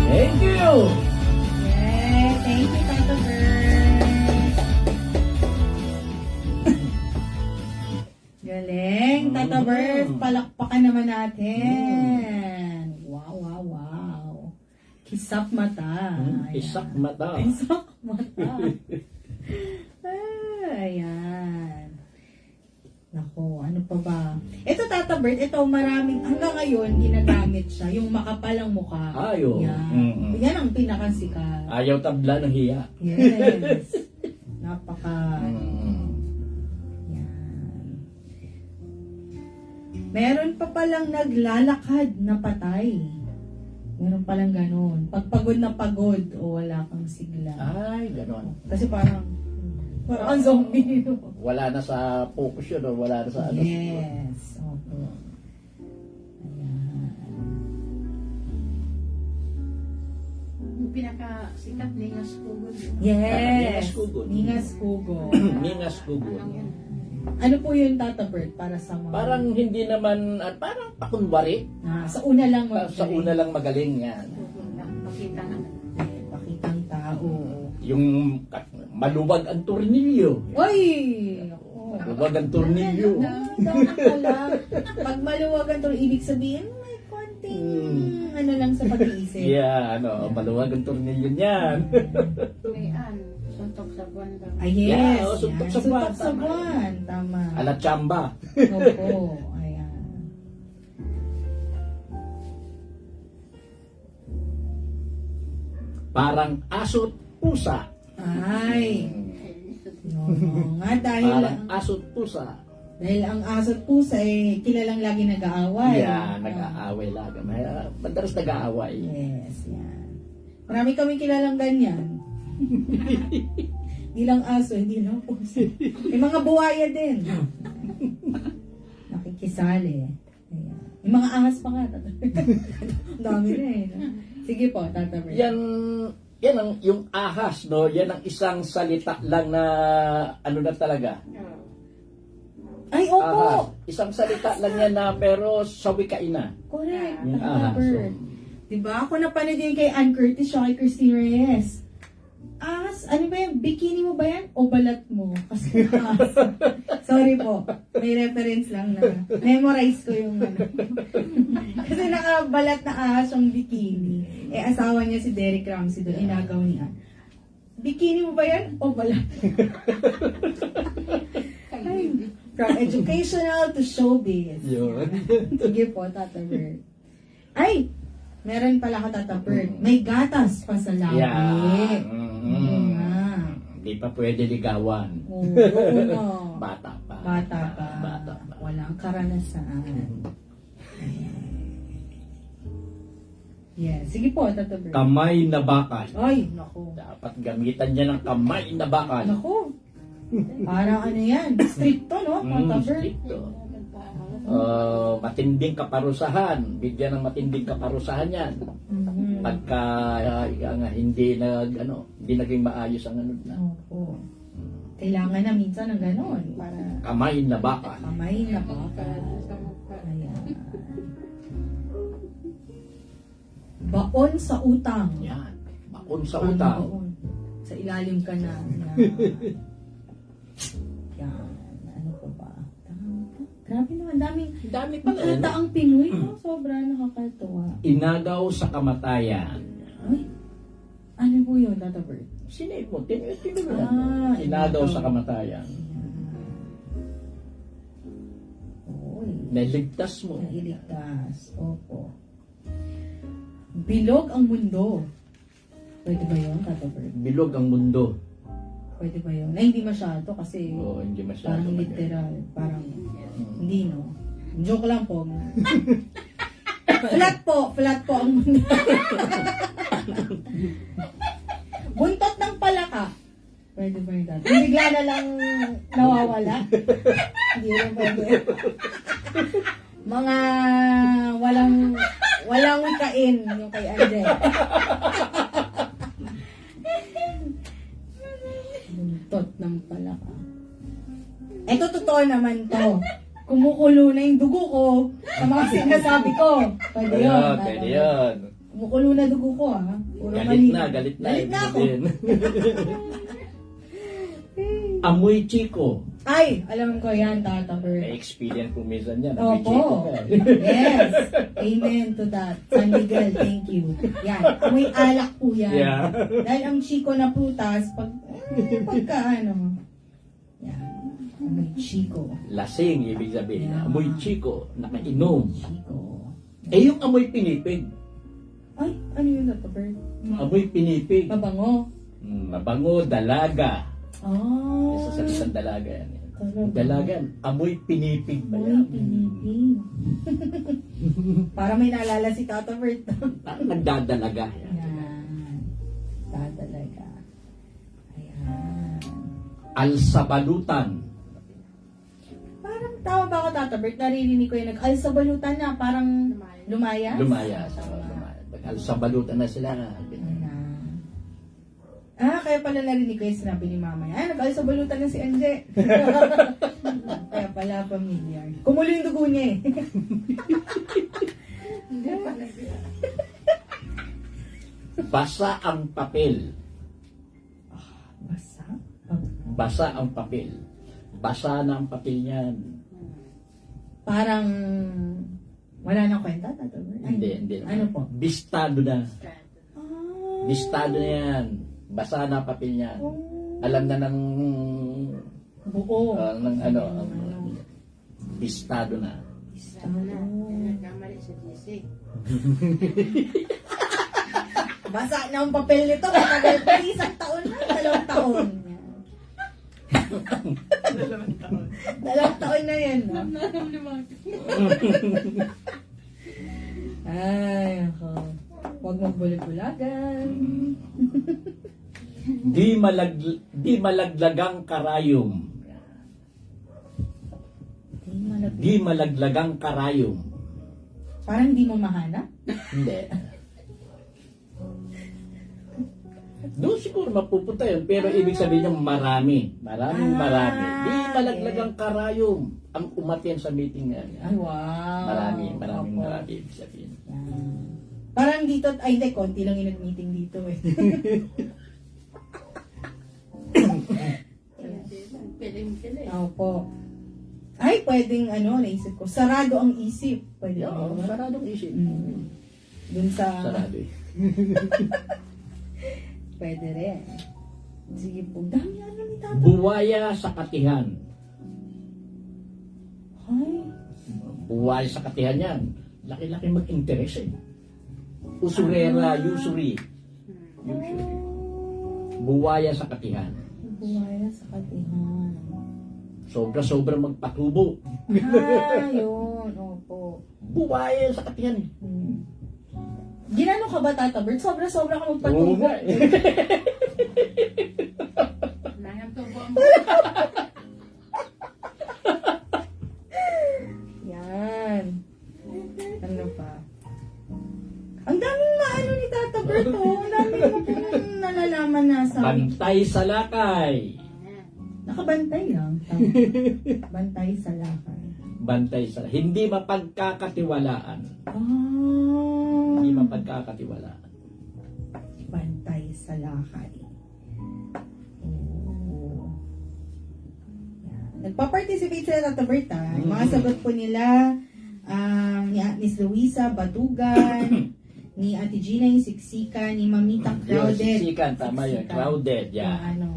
Speaker 1: Thank you!
Speaker 2: Yeah, thank you, Tata Bert. Galing, Tata Bert. Palakpakan naman natin. Wow, wow, wow. Kisap mata. Ayan.
Speaker 1: Isak mata.
Speaker 2: Kisap mata. Ayan. Nako, ano pa ba? Ito, Tata Bert, ito maraming, hanggang ngayon, ginagamit siya. Yung makapalang mukha.
Speaker 1: Ayo.
Speaker 2: Yan. Yan ang pinakasikat.
Speaker 1: Ayaw tabla ng hiya.
Speaker 2: Yes. Napaka... Yan. Meron pa palang naglalakad na patay. Meron palang ganun. Pag pagod na pagod o wala kang sigla.
Speaker 1: Ay, ganon.
Speaker 2: Kasi parang ang zombie.
Speaker 1: Wala na sa focus yun o wala na sa ano.
Speaker 2: Yes. Opo. Ayan.
Speaker 3: Yung pinakasikat ni Ningas Kugod.
Speaker 2: Yes.
Speaker 1: Ningas Kugod.
Speaker 2: Ningas Kugod.
Speaker 1: Ningas Kugod.
Speaker 2: Ano po yun, Tata Bert, para sa mga...
Speaker 1: Parang hindi naman, at parang pakunwari.
Speaker 2: Sa una lang
Speaker 1: Sa una lang magaling yan.
Speaker 3: Pakita na.
Speaker 2: Pakitang tao.
Speaker 1: Yung maluwag ang tornilyo.
Speaker 2: Oy!
Speaker 1: Maluwag ang tornilyo.
Speaker 2: Dapat pala. Pag maluwag ang tornilyo, ibig sabihin, may konting ano lang sa pag-iisip.
Speaker 1: Yeah, maluwag ang tornilyo niyan.
Speaker 3: May suntok sa buwan daw.
Speaker 2: Ay, yes.
Speaker 1: Yeah, suntok
Speaker 2: yan.
Speaker 1: sa buwan,
Speaker 2: Suntok sa
Speaker 1: tama.
Speaker 2: buwan. Tama.
Speaker 1: Ala chamba.
Speaker 2: Opo. Ayan.
Speaker 1: Parang aso't pusa.
Speaker 2: Ay. No, nga dahil
Speaker 1: Parang aso't pusa.
Speaker 2: dahil ang aso't pusa ay kilalang lagi nag-aaway.
Speaker 1: Yeah, nag-aaway lang. Madalas nag-aaway.
Speaker 2: Yes, yan. Marami kami kilalang ganyan. Hindi lang aso, hindi lang pusa. May mga buwaya din. Nakikisali. Ayan. Yung mga ahas pa nga. Ang dami na eh. No? Sige po, Tata Bert.
Speaker 1: Yan ang yung ahas, no? Yan ang isang salita lang na ano na talaga.
Speaker 2: Ay, opo!
Speaker 1: Ahas. Isang salita lang yan na pero sawi ka ina.
Speaker 2: Correct.
Speaker 1: Yung ahas.
Speaker 2: Bird. Diba? Ako napanood din kay Ann Curtis siya kay Christine Reyes. Ahas, ano ba yan? Bikini mo ba yan? O balat mo? Kasi ahas. Sorry po. May reference lang na. Memorize ko yung ano. Kasi nakabalat na ahas yung bikini. Eh, asawa niya si Derek Ramsey doon. Inagaw niya. Bikini mo ba yan? O balat? Ay, from educational to showbiz.
Speaker 1: Yun.
Speaker 2: Sige po, Tata Bird. Ay! Meron pala ka, Tata Bird. May gatas pa sa labi.
Speaker 1: Yeah.
Speaker 2: Oo nga.
Speaker 1: Hindi pa pwede ligawan.
Speaker 2: Oo nga.
Speaker 1: Bata pa.
Speaker 2: Bata pa.
Speaker 1: Bata pa.
Speaker 2: Walang karanasan. Yeah. Sige po, Tata Bird.
Speaker 1: Kamay na bakal.
Speaker 2: Ay, naku.
Speaker 1: Dapat gamitan niya ng kamay na bakal.
Speaker 2: Naku. Parang ano yan? Stricto, no? Tata Bird.
Speaker 1: Stricto. Matinding kaparusahan. Bigyan ng matinding kaparusahan yan.
Speaker 2: Mhm.
Speaker 1: Pagka hindi naging maayos ang ano na.
Speaker 2: Opo. Kailangan na minsan ng ganon para
Speaker 1: Kamay na bakal.
Speaker 2: kamay na pa.
Speaker 3: Sa mukha.
Speaker 2: Ayan. Baon sa utang.
Speaker 1: Yan. Bakon sa
Speaker 2: Ano
Speaker 1: utang.
Speaker 2: baon? Sa ilalim ka na. Yan. Ano pa ba? Grabe naman, daming
Speaker 1: Dami pala yun.
Speaker 2: kataang Pinoy, no? Sobra nakakatuwa.
Speaker 1: Inagaw sa kamatayan.
Speaker 2: Ay, ano po yun, Tata Bird?
Speaker 1: Sinave mo. Tinuloy mo.
Speaker 2: Ah,
Speaker 1: Inagaw sa kamatayan.
Speaker 2: Oy.
Speaker 1: Naligtas mo.
Speaker 2: Nailigtas. Opo. Bilog ang mundo. Pwede ba yun, Tata Bird?
Speaker 1: Bilog ang mundo.
Speaker 2: Pwede ba yun? Ay, hindi masyado kasi
Speaker 1: Oo, hindi masyado.
Speaker 2: parang literal. Parang hindi, no? Joke lang po. Flat po ang mundo. Buntot ng palaka. Pwede ba yun, Tata? Yung bigla na lang nawawala. Hindi rin pwede. Mga walang wikain yung kay Anje. Buntot ng palaka. Ito totoo naman to. Kumukulo na yung dugo ko sa mga sinasabi ko. Pwede yun.
Speaker 1: Ayun, pwede yun.
Speaker 2: Kumukulo na dugo ko, ha? Puro
Speaker 1: Galit
Speaker 2: mali.
Speaker 1: na, galit na.
Speaker 2: Galit na ako.
Speaker 1: Din. Amoy chiko.
Speaker 2: Ay, alam ko yan, Tata Bird.
Speaker 1: May experience po minsan yan. Amoy
Speaker 2: Opo.
Speaker 1: chiko ka.
Speaker 2: Yes. Amen to that. San Miguel, thank you. Yan. Amoy alak po yan.
Speaker 1: Yeah.
Speaker 2: Dahil ang chiko na prutas, pagka ano. Yan. Amoy chiko.
Speaker 1: Lasing, ibig sabihin.
Speaker 2: Yeah.
Speaker 1: Amoy chiko, nakainom.
Speaker 2: Chiko.
Speaker 1: Eh, yung amoy pinipig.
Speaker 2: Ay, ano yun, Tata Bird?
Speaker 1: Amoy pinipig.
Speaker 2: Mabango.
Speaker 1: Mabango, dalaga.
Speaker 2: Oh.
Speaker 1: Isa sa isang dalaga yan.
Speaker 2: Talaga.
Speaker 1: Dalaga, amoy pinipig ba
Speaker 2: Amoy
Speaker 1: yan?
Speaker 2: pinipig. Para may naalala si Tata Bird.
Speaker 1: Parang nagdadalaga.
Speaker 2: Yan. Tatalaga. Ayan.
Speaker 1: Alsabalutan.
Speaker 2: Parang tama ba ako, Tata Bert? Naririnig ko yung nag-alsabalutan na, parang lumaya?
Speaker 1: Lumayas. Alsabalutan na sila.
Speaker 2: Ayan. Ah, kaya pala narinig ko yung sinabi ni Mama. Ah, nag-alsabalutan na si Anje. Kaya pala familiar. Kumulo yung dugo niya eh.
Speaker 3: Hindi pa nag
Speaker 1: Basa ang papel.
Speaker 2: Basa?
Speaker 1: Basa ang papel. Basa na ang papel niyan.
Speaker 2: Parang wala nang kwenta, Tata Bert? Ay,
Speaker 1: Hindi.
Speaker 2: Ano po?
Speaker 1: Bistado na.
Speaker 2: Ah,
Speaker 1: Bistado na yan. Basa na ang papel niyan.
Speaker 2: oh.
Speaker 1: Alam na ng
Speaker 2: Buo.
Speaker 1: bistado na.
Speaker 3: Sana na. Nagkamali sa GC.
Speaker 2: Basa na ang papel nito. Matagal pa. Isang taon na. 2 taon.
Speaker 4: Dalawang taon.
Speaker 2: 2 taon na yan. No? Ay, ako. Huwag magbulag-bulagan.
Speaker 1: Di malaglagang karayom. Di malaglagang karayom.
Speaker 2: Parang di mo mahanap.
Speaker 1: Hindi. Doon siguro mapupunta yun. Pero ibig sabihin yung marami. Maraming marami. Di malaglag ang karayom ang umaten sa meeting na yan.
Speaker 2: Ay, wow.
Speaker 1: Maraming
Speaker 2: Opo.
Speaker 1: ibig sabihin.
Speaker 2: Yan. Parang dito, ay hindi, konti lang yung nag-meeting dito eh.
Speaker 3: Piling-piling.
Speaker 2: Opo. Ay, pwedeng naisip ko. Sarado ang isip. Pwede
Speaker 1: Oo,
Speaker 2: ba?
Speaker 1: saradong isip.
Speaker 2: Dun sa...
Speaker 1: Sarado eh.
Speaker 2: Pwede rin. Sige po. Dami ni Tata.
Speaker 1: Buwaya sa katihan.
Speaker 2: Ay.
Speaker 1: Buwaya sa katihan yan. Laki-laki mag-interest eh. Usurera, usury. Usury. Buwaya sa katihan.
Speaker 2: Buwaya sa katihan.
Speaker 1: Sobra-sobra magpatubo.
Speaker 2: Yun. Opo.
Speaker 1: Buwaya sa katihan eh.
Speaker 2: Ginano ka ba, Tata Bert? Sobra-sobra ka
Speaker 1: Oo
Speaker 2: magpatubo.
Speaker 1: nga eh.
Speaker 3: Nahang tubo ang
Speaker 2: Yan. Ano pa? Ang daming maano ni Tata Bert, oh. Ang daming mo pong nalalaman na sa...
Speaker 1: Bantay sa lakay.
Speaker 2: Nakabantay lang. Tama. Bantay sa lakay.
Speaker 1: Bantay sa hindi mapagkakatiwalaan. Hindi mapagkakatiwalaan.
Speaker 2: Bantay sa lakay. Oh. Yan. Nagpa-participate sila Tata Bert, ah. Yung mga sagot po nila, ni Miss Luisa, Batugan, ni Ate Gina, yung siksikan, ni Mamita,
Speaker 1: Yung
Speaker 2: crowded.
Speaker 1: siksikan, tama yun.
Speaker 2: Siksikan.
Speaker 1: Crowded,
Speaker 2: Yung
Speaker 1: yan.
Speaker 2: ano.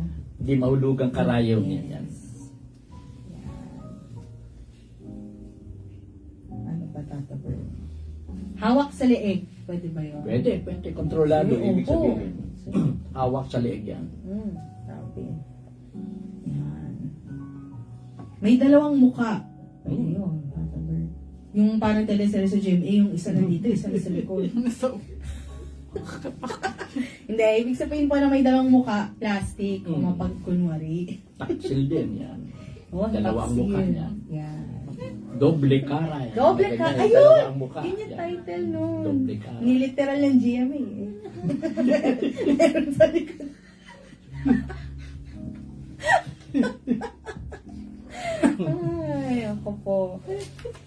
Speaker 1: Hindi mahulugang karayom yan. Yan.
Speaker 2: Ano pa, Tata Bert? Hawak sa leeg. Pwede ba yun?
Speaker 1: Pwede. Kontrolado,
Speaker 2: Oo,
Speaker 1: ibig
Speaker 2: oo.
Speaker 1: sabihin. Hawak sa leeg yan.
Speaker 2: Sabi. Yan. May dalawang muka. Pwede yun, Tata Bert. Yung parang teleserye sa GMA, yung isa na dito, isa na sa likod.
Speaker 4: So,
Speaker 2: Hindi, ibig sabihin po na may dalawang muka, plastic, o mapagkunwari.
Speaker 1: Taksil din yan.
Speaker 2: Oh,
Speaker 1: Dalawang
Speaker 2: taksil.
Speaker 1: mukha niya.
Speaker 2: Yan.
Speaker 1: Doble cara yan.
Speaker 2: Doble
Speaker 1: Ganyan,
Speaker 2: ka.
Speaker 1: yung
Speaker 2: Ayun!
Speaker 1: dalawang mukha.
Speaker 2: Yun yung
Speaker 1: Yan.
Speaker 2: title nun.
Speaker 1: Doble cara.
Speaker 2: Niliteral ng GMA eh. Meron sa likod. Ay, ako po.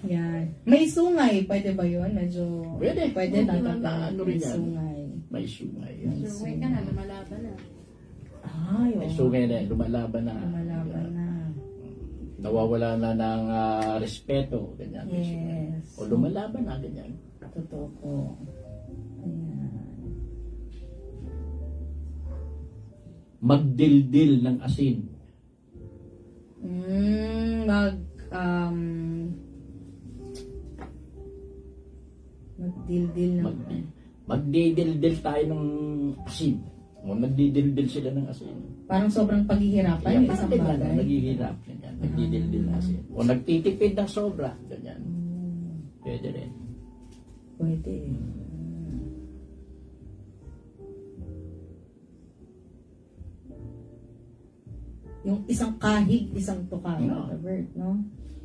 Speaker 2: Yan. May sungay, pwede ba yun? Medyo...
Speaker 1: Pwede.
Speaker 2: Pwede,
Speaker 1: Oo,
Speaker 2: Tata
Speaker 1: na- ano
Speaker 2: Bert.
Speaker 1: rin
Speaker 2: May
Speaker 1: yan.
Speaker 2: sungay.
Speaker 1: May sungay yan.
Speaker 3: Suway ka na, lumalaban na.
Speaker 2: Ay,
Speaker 1: May
Speaker 2: oh.
Speaker 1: sungay na yan. Lumalaban na.
Speaker 2: Lumalaban na.
Speaker 1: Nawawala na ng respeto. Ganyan. May sungay.
Speaker 2: Yes.
Speaker 1: O lumalaban na. Ganyan.
Speaker 2: Totoo po. Ayan.
Speaker 1: Magdildil ng asin.
Speaker 2: Magdildil ng...
Speaker 1: Magdidildil tayo ng asin. O magdidildil sila ng asin.
Speaker 2: Parang sobrang paghihirapan
Speaker 1: Kaya
Speaker 2: yung isang
Speaker 1: parang
Speaker 2: bagay.
Speaker 1: naghihirap. Ganyan. Magdidildil ng asin. O nagtitipid ng sobra. Ganyan. Pwede rin.
Speaker 2: Pwede. Yung isang kahig, isang tuka.
Speaker 1: No.
Speaker 2: Tata Bert, no?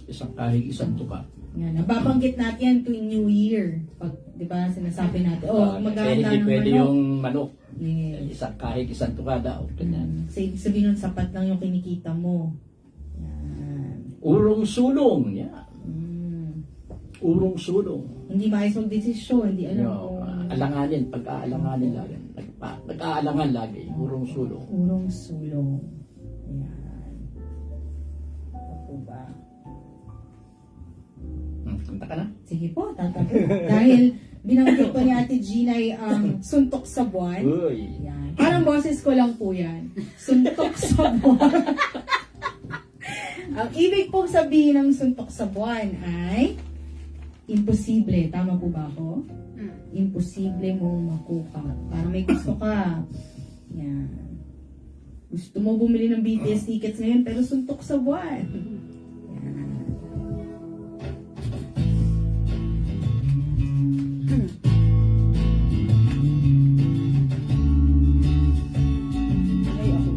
Speaker 1: Isang kahig, isang tuka.
Speaker 2: Yan. Nababanggit natin yan tuwing New Year. Pag, di ba, sinasabi natin, maghahanda ng
Speaker 1: Pwede
Speaker 2: manok.
Speaker 1: yung manok.
Speaker 2: Yes.
Speaker 1: Isang kahig, isang tuka daw. Ganyan.
Speaker 2: Sabihin nun, sapat lang yung kinikita mo. Yan.
Speaker 1: Urong sulong. Yan. Urong sulong.
Speaker 2: Hindi maayos magdesisyon, hindi alam
Speaker 1: Yo,
Speaker 2: kung...
Speaker 1: alanganin, pag-aalanganin lagi. Nag-aalangan lagi. Urong sulong.
Speaker 2: Urong sulong. Yan. Ano po ba?
Speaker 1: Kanta ka na?
Speaker 2: Sige po, tatabi. Dahil binanggit ko ni Ate Gina ang suntok sa buwan.
Speaker 1: Uy.
Speaker 2: Yan. Parang boses ko lang po yan. Suntok sa buwan. Ang ibig pong sabihin ng suntok sa buwan ay imposible. Tama po ba ako? Imposible mong makuha. Parang may gusto ka. Yan. Gusto mo bumili ng BTS tickets ngayon pero suntok sa buwan. Yan. Ay, ako.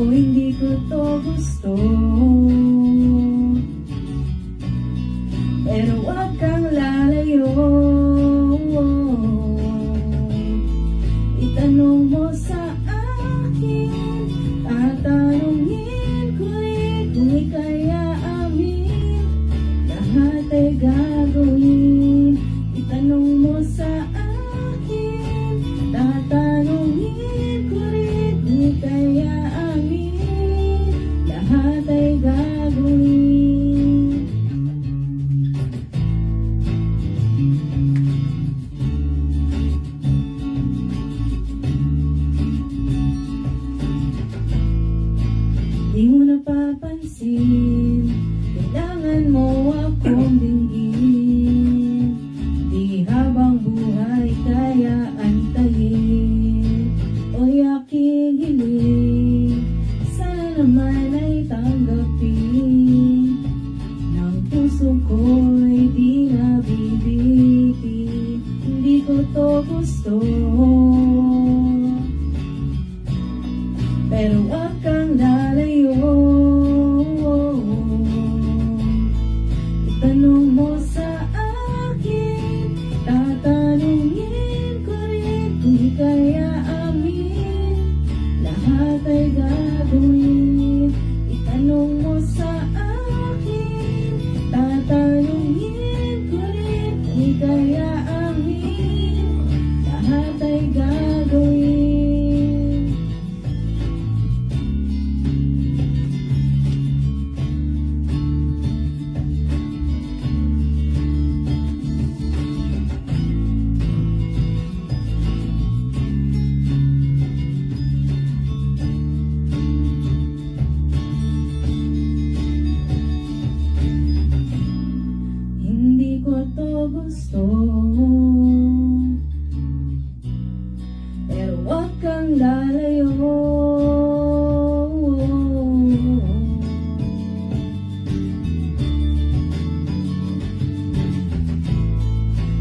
Speaker 2: o hindi ko to gusto. Pero wag kang lalayo. Itanong mo sa akin, tatanungin ko rin kung ika'y aamin. Lahat ay gagawin. Itanong mo sa akin, tatanungin ko rin kung ika'y aamin. Lahat ay gagawin. Di mo napapansin, kailangan mo akong dinggin. Di habang buhay kaya antayin. O'y aking hiling, sana naman ay tanggapin. Ng puso ko'y di nabibitin. Hindi ko to gusto, pero wag kang lalayo. Itanong mo sa akin, tatanungin ko rin kung ika'y aamin. Lahat ay gagawin. Itanong mo sa akin, tatanungin ko rin kung ika'y aamin. Lahat ay gagawin. Hindi ko to gusto, pero wag kang lalayo.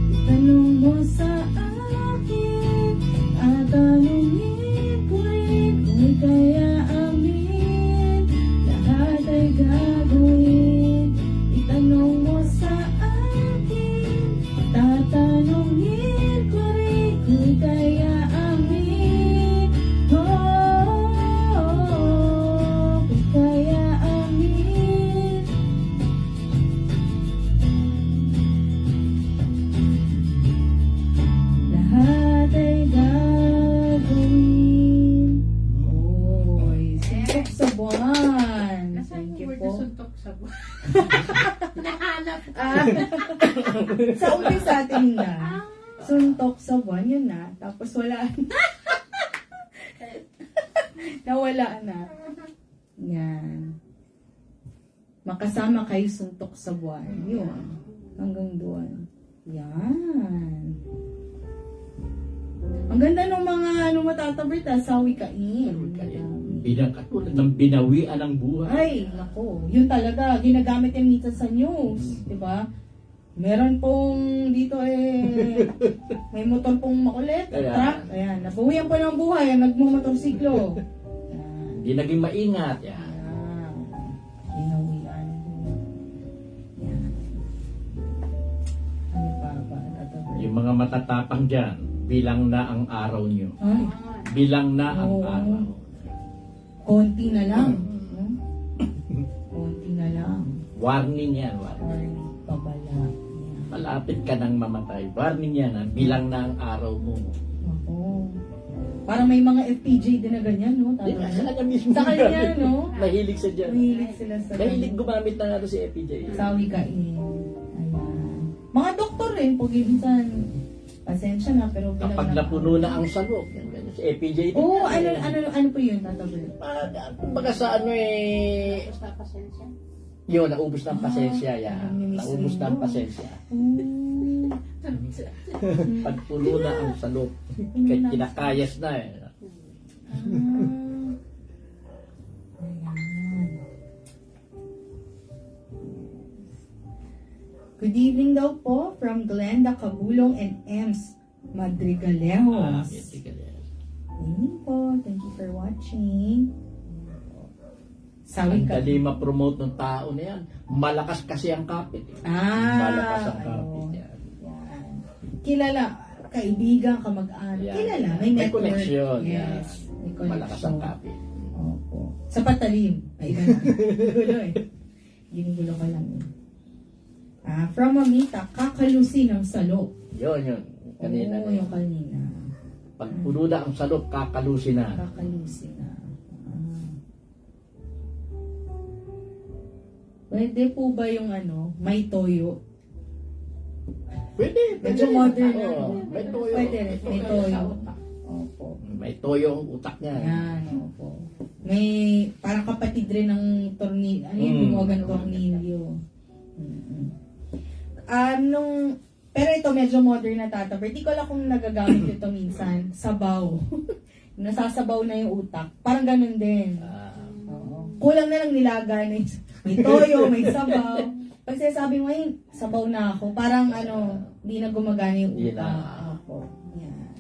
Speaker 2: Itanong mo sa akin, tatanungin ko rin kung ika'y aamin. Lahat ay gagawin. Itanong mo sa akin, tatanungin ko rin kung ika'y aamin. Oh, kung ika'y aamin. Lahat ay gagawin. Oy, suntok sa buwan.
Speaker 3: Nasaan
Speaker 2: Thank you
Speaker 3: yung word
Speaker 2: po.
Speaker 3: na suntok sa buwan? Nahanap.
Speaker 2: Sa umpisa atin na. Suntok sa buwan, yun na. Tapos wala na. Nawala na. Yan. Makasama kayo suntok sa buwan. Yun. Hanggang doon. Yan. Ang ganda ng mga matatabrit sawi kain.
Speaker 1: Katulad ng binawian ng buhay.
Speaker 2: Ay, nako. Yun talaga. Ginagamit yan minsan sa news. Diba? Meron pong dito may motor pong makulit.
Speaker 1: Ayan.
Speaker 2: Truck. Ayan. Nabawian pa ng buhay. Nagmumotorsiklo. Ayan.
Speaker 1: Hindi naging maingat. Yan.
Speaker 2: Ayan. Ginawian. Ayan. Ano pa ba?
Speaker 1: Yung mga matatapang dyan, bilang na ang araw nyo.
Speaker 2: Ay,
Speaker 1: Bilang na ang
Speaker 2: Oo.
Speaker 1: araw.
Speaker 2: konti na lang. Hmm? Konti na lang.
Speaker 1: Warning yan. Warning.
Speaker 2: Or babala. Ayan.
Speaker 1: Malapit ka nang mamatay. Warning yan. Bilang na ang araw mo.
Speaker 2: Oo. Parang may mga FPJ din na ganyan, no?
Speaker 1: Di,
Speaker 2: Tama
Speaker 1: sa
Speaker 2: na?
Speaker 1: kanya mismo.
Speaker 2: Sa kanya, no?
Speaker 1: Mahilig sa dyan.
Speaker 2: Mahilig sila sa
Speaker 1: Mahilig gumamit na nga doon si FPJ.
Speaker 2: sawi kain. Ayan. Mga doktor rin, pag minsan, pasensya na, pero bilang
Speaker 1: Kapag napuno na ang salok, yan, ganyan, si FPJ. din.
Speaker 2: Oo, ano po yun, tatabi?
Speaker 1: Kumbaga sa ano
Speaker 3: Basta pasensya.
Speaker 1: yun, naubos ng pasensya yan.
Speaker 2: namimiss
Speaker 1: Naubos
Speaker 2: rin
Speaker 1: ng
Speaker 2: yun.
Speaker 1: pasensya.
Speaker 2: Oo.
Speaker 1: Pag puno na ang salok, kahit kinakayas na eh.
Speaker 2: Ah. Good evening daw po from Glenda Cabulong and Ems Madrigalejos.
Speaker 1: Yan, tika yan.
Speaker 2: Evening po. Thank you for watching. Sawing
Speaker 1: Ang
Speaker 2: ka.
Speaker 1: dali ma-promote ng tao na yan. Malakas kasi ang kapit. Malakas ang kapit
Speaker 2: ayun.
Speaker 1: yan.
Speaker 2: Yan. Kilala, kaibigan, kamag-anak.
Speaker 1: Yan.
Speaker 2: Kilala, may
Speaker 1: May
Speaker 2: network.
Speaker 1: connection,
Speaker 2: Yes, may connection.
Speaker 1: Malakas ang kapit.
Speaker 2: Opo. Sa patalim. Ay, iba na. Gulo eh. Ginugulo ka lang eh. From Mamita, kakalusi ng salop.
Speaker 1: Yun. Kanina
Speaker 2: Oo,
Speaker 1: na
Speaker 2: yung
Speaker 1: yun.
Speaker 2: kanina.
Speaker 1: Pag punuda ang salop, kakalusin na.
Speaker 2: Kakalusi na. Pwede po ba yung may toyo?
Speaker 1: Pwede.
Speaker 2: Medyo modern na.
Speaker 1: Oo, may toyo.
Speaker 2: Pwede rin. May toyo. Opo.
Speaker 1: May toyo ang utak niya.
Speaker 2: Yan, opo. May parang kapatid rin ng tornilyo. Ano yung bumagan tornilyo? Pero ito medyo modern na tataber. Di ko alam kung nagagamit ito minsan. Sabaw. Nasasabaw na yung utak. Parang ganun din. Oo. Kulang na lang nilaga. May toyo, may sabaw. Pag sinasabi mo, ay, sabaw na ako. Parang hindi na gumagana yung
Speaker 1: Yun
Speaker 2: utak.
Speaker 1: na.
Speaker 2: Opo. Yan.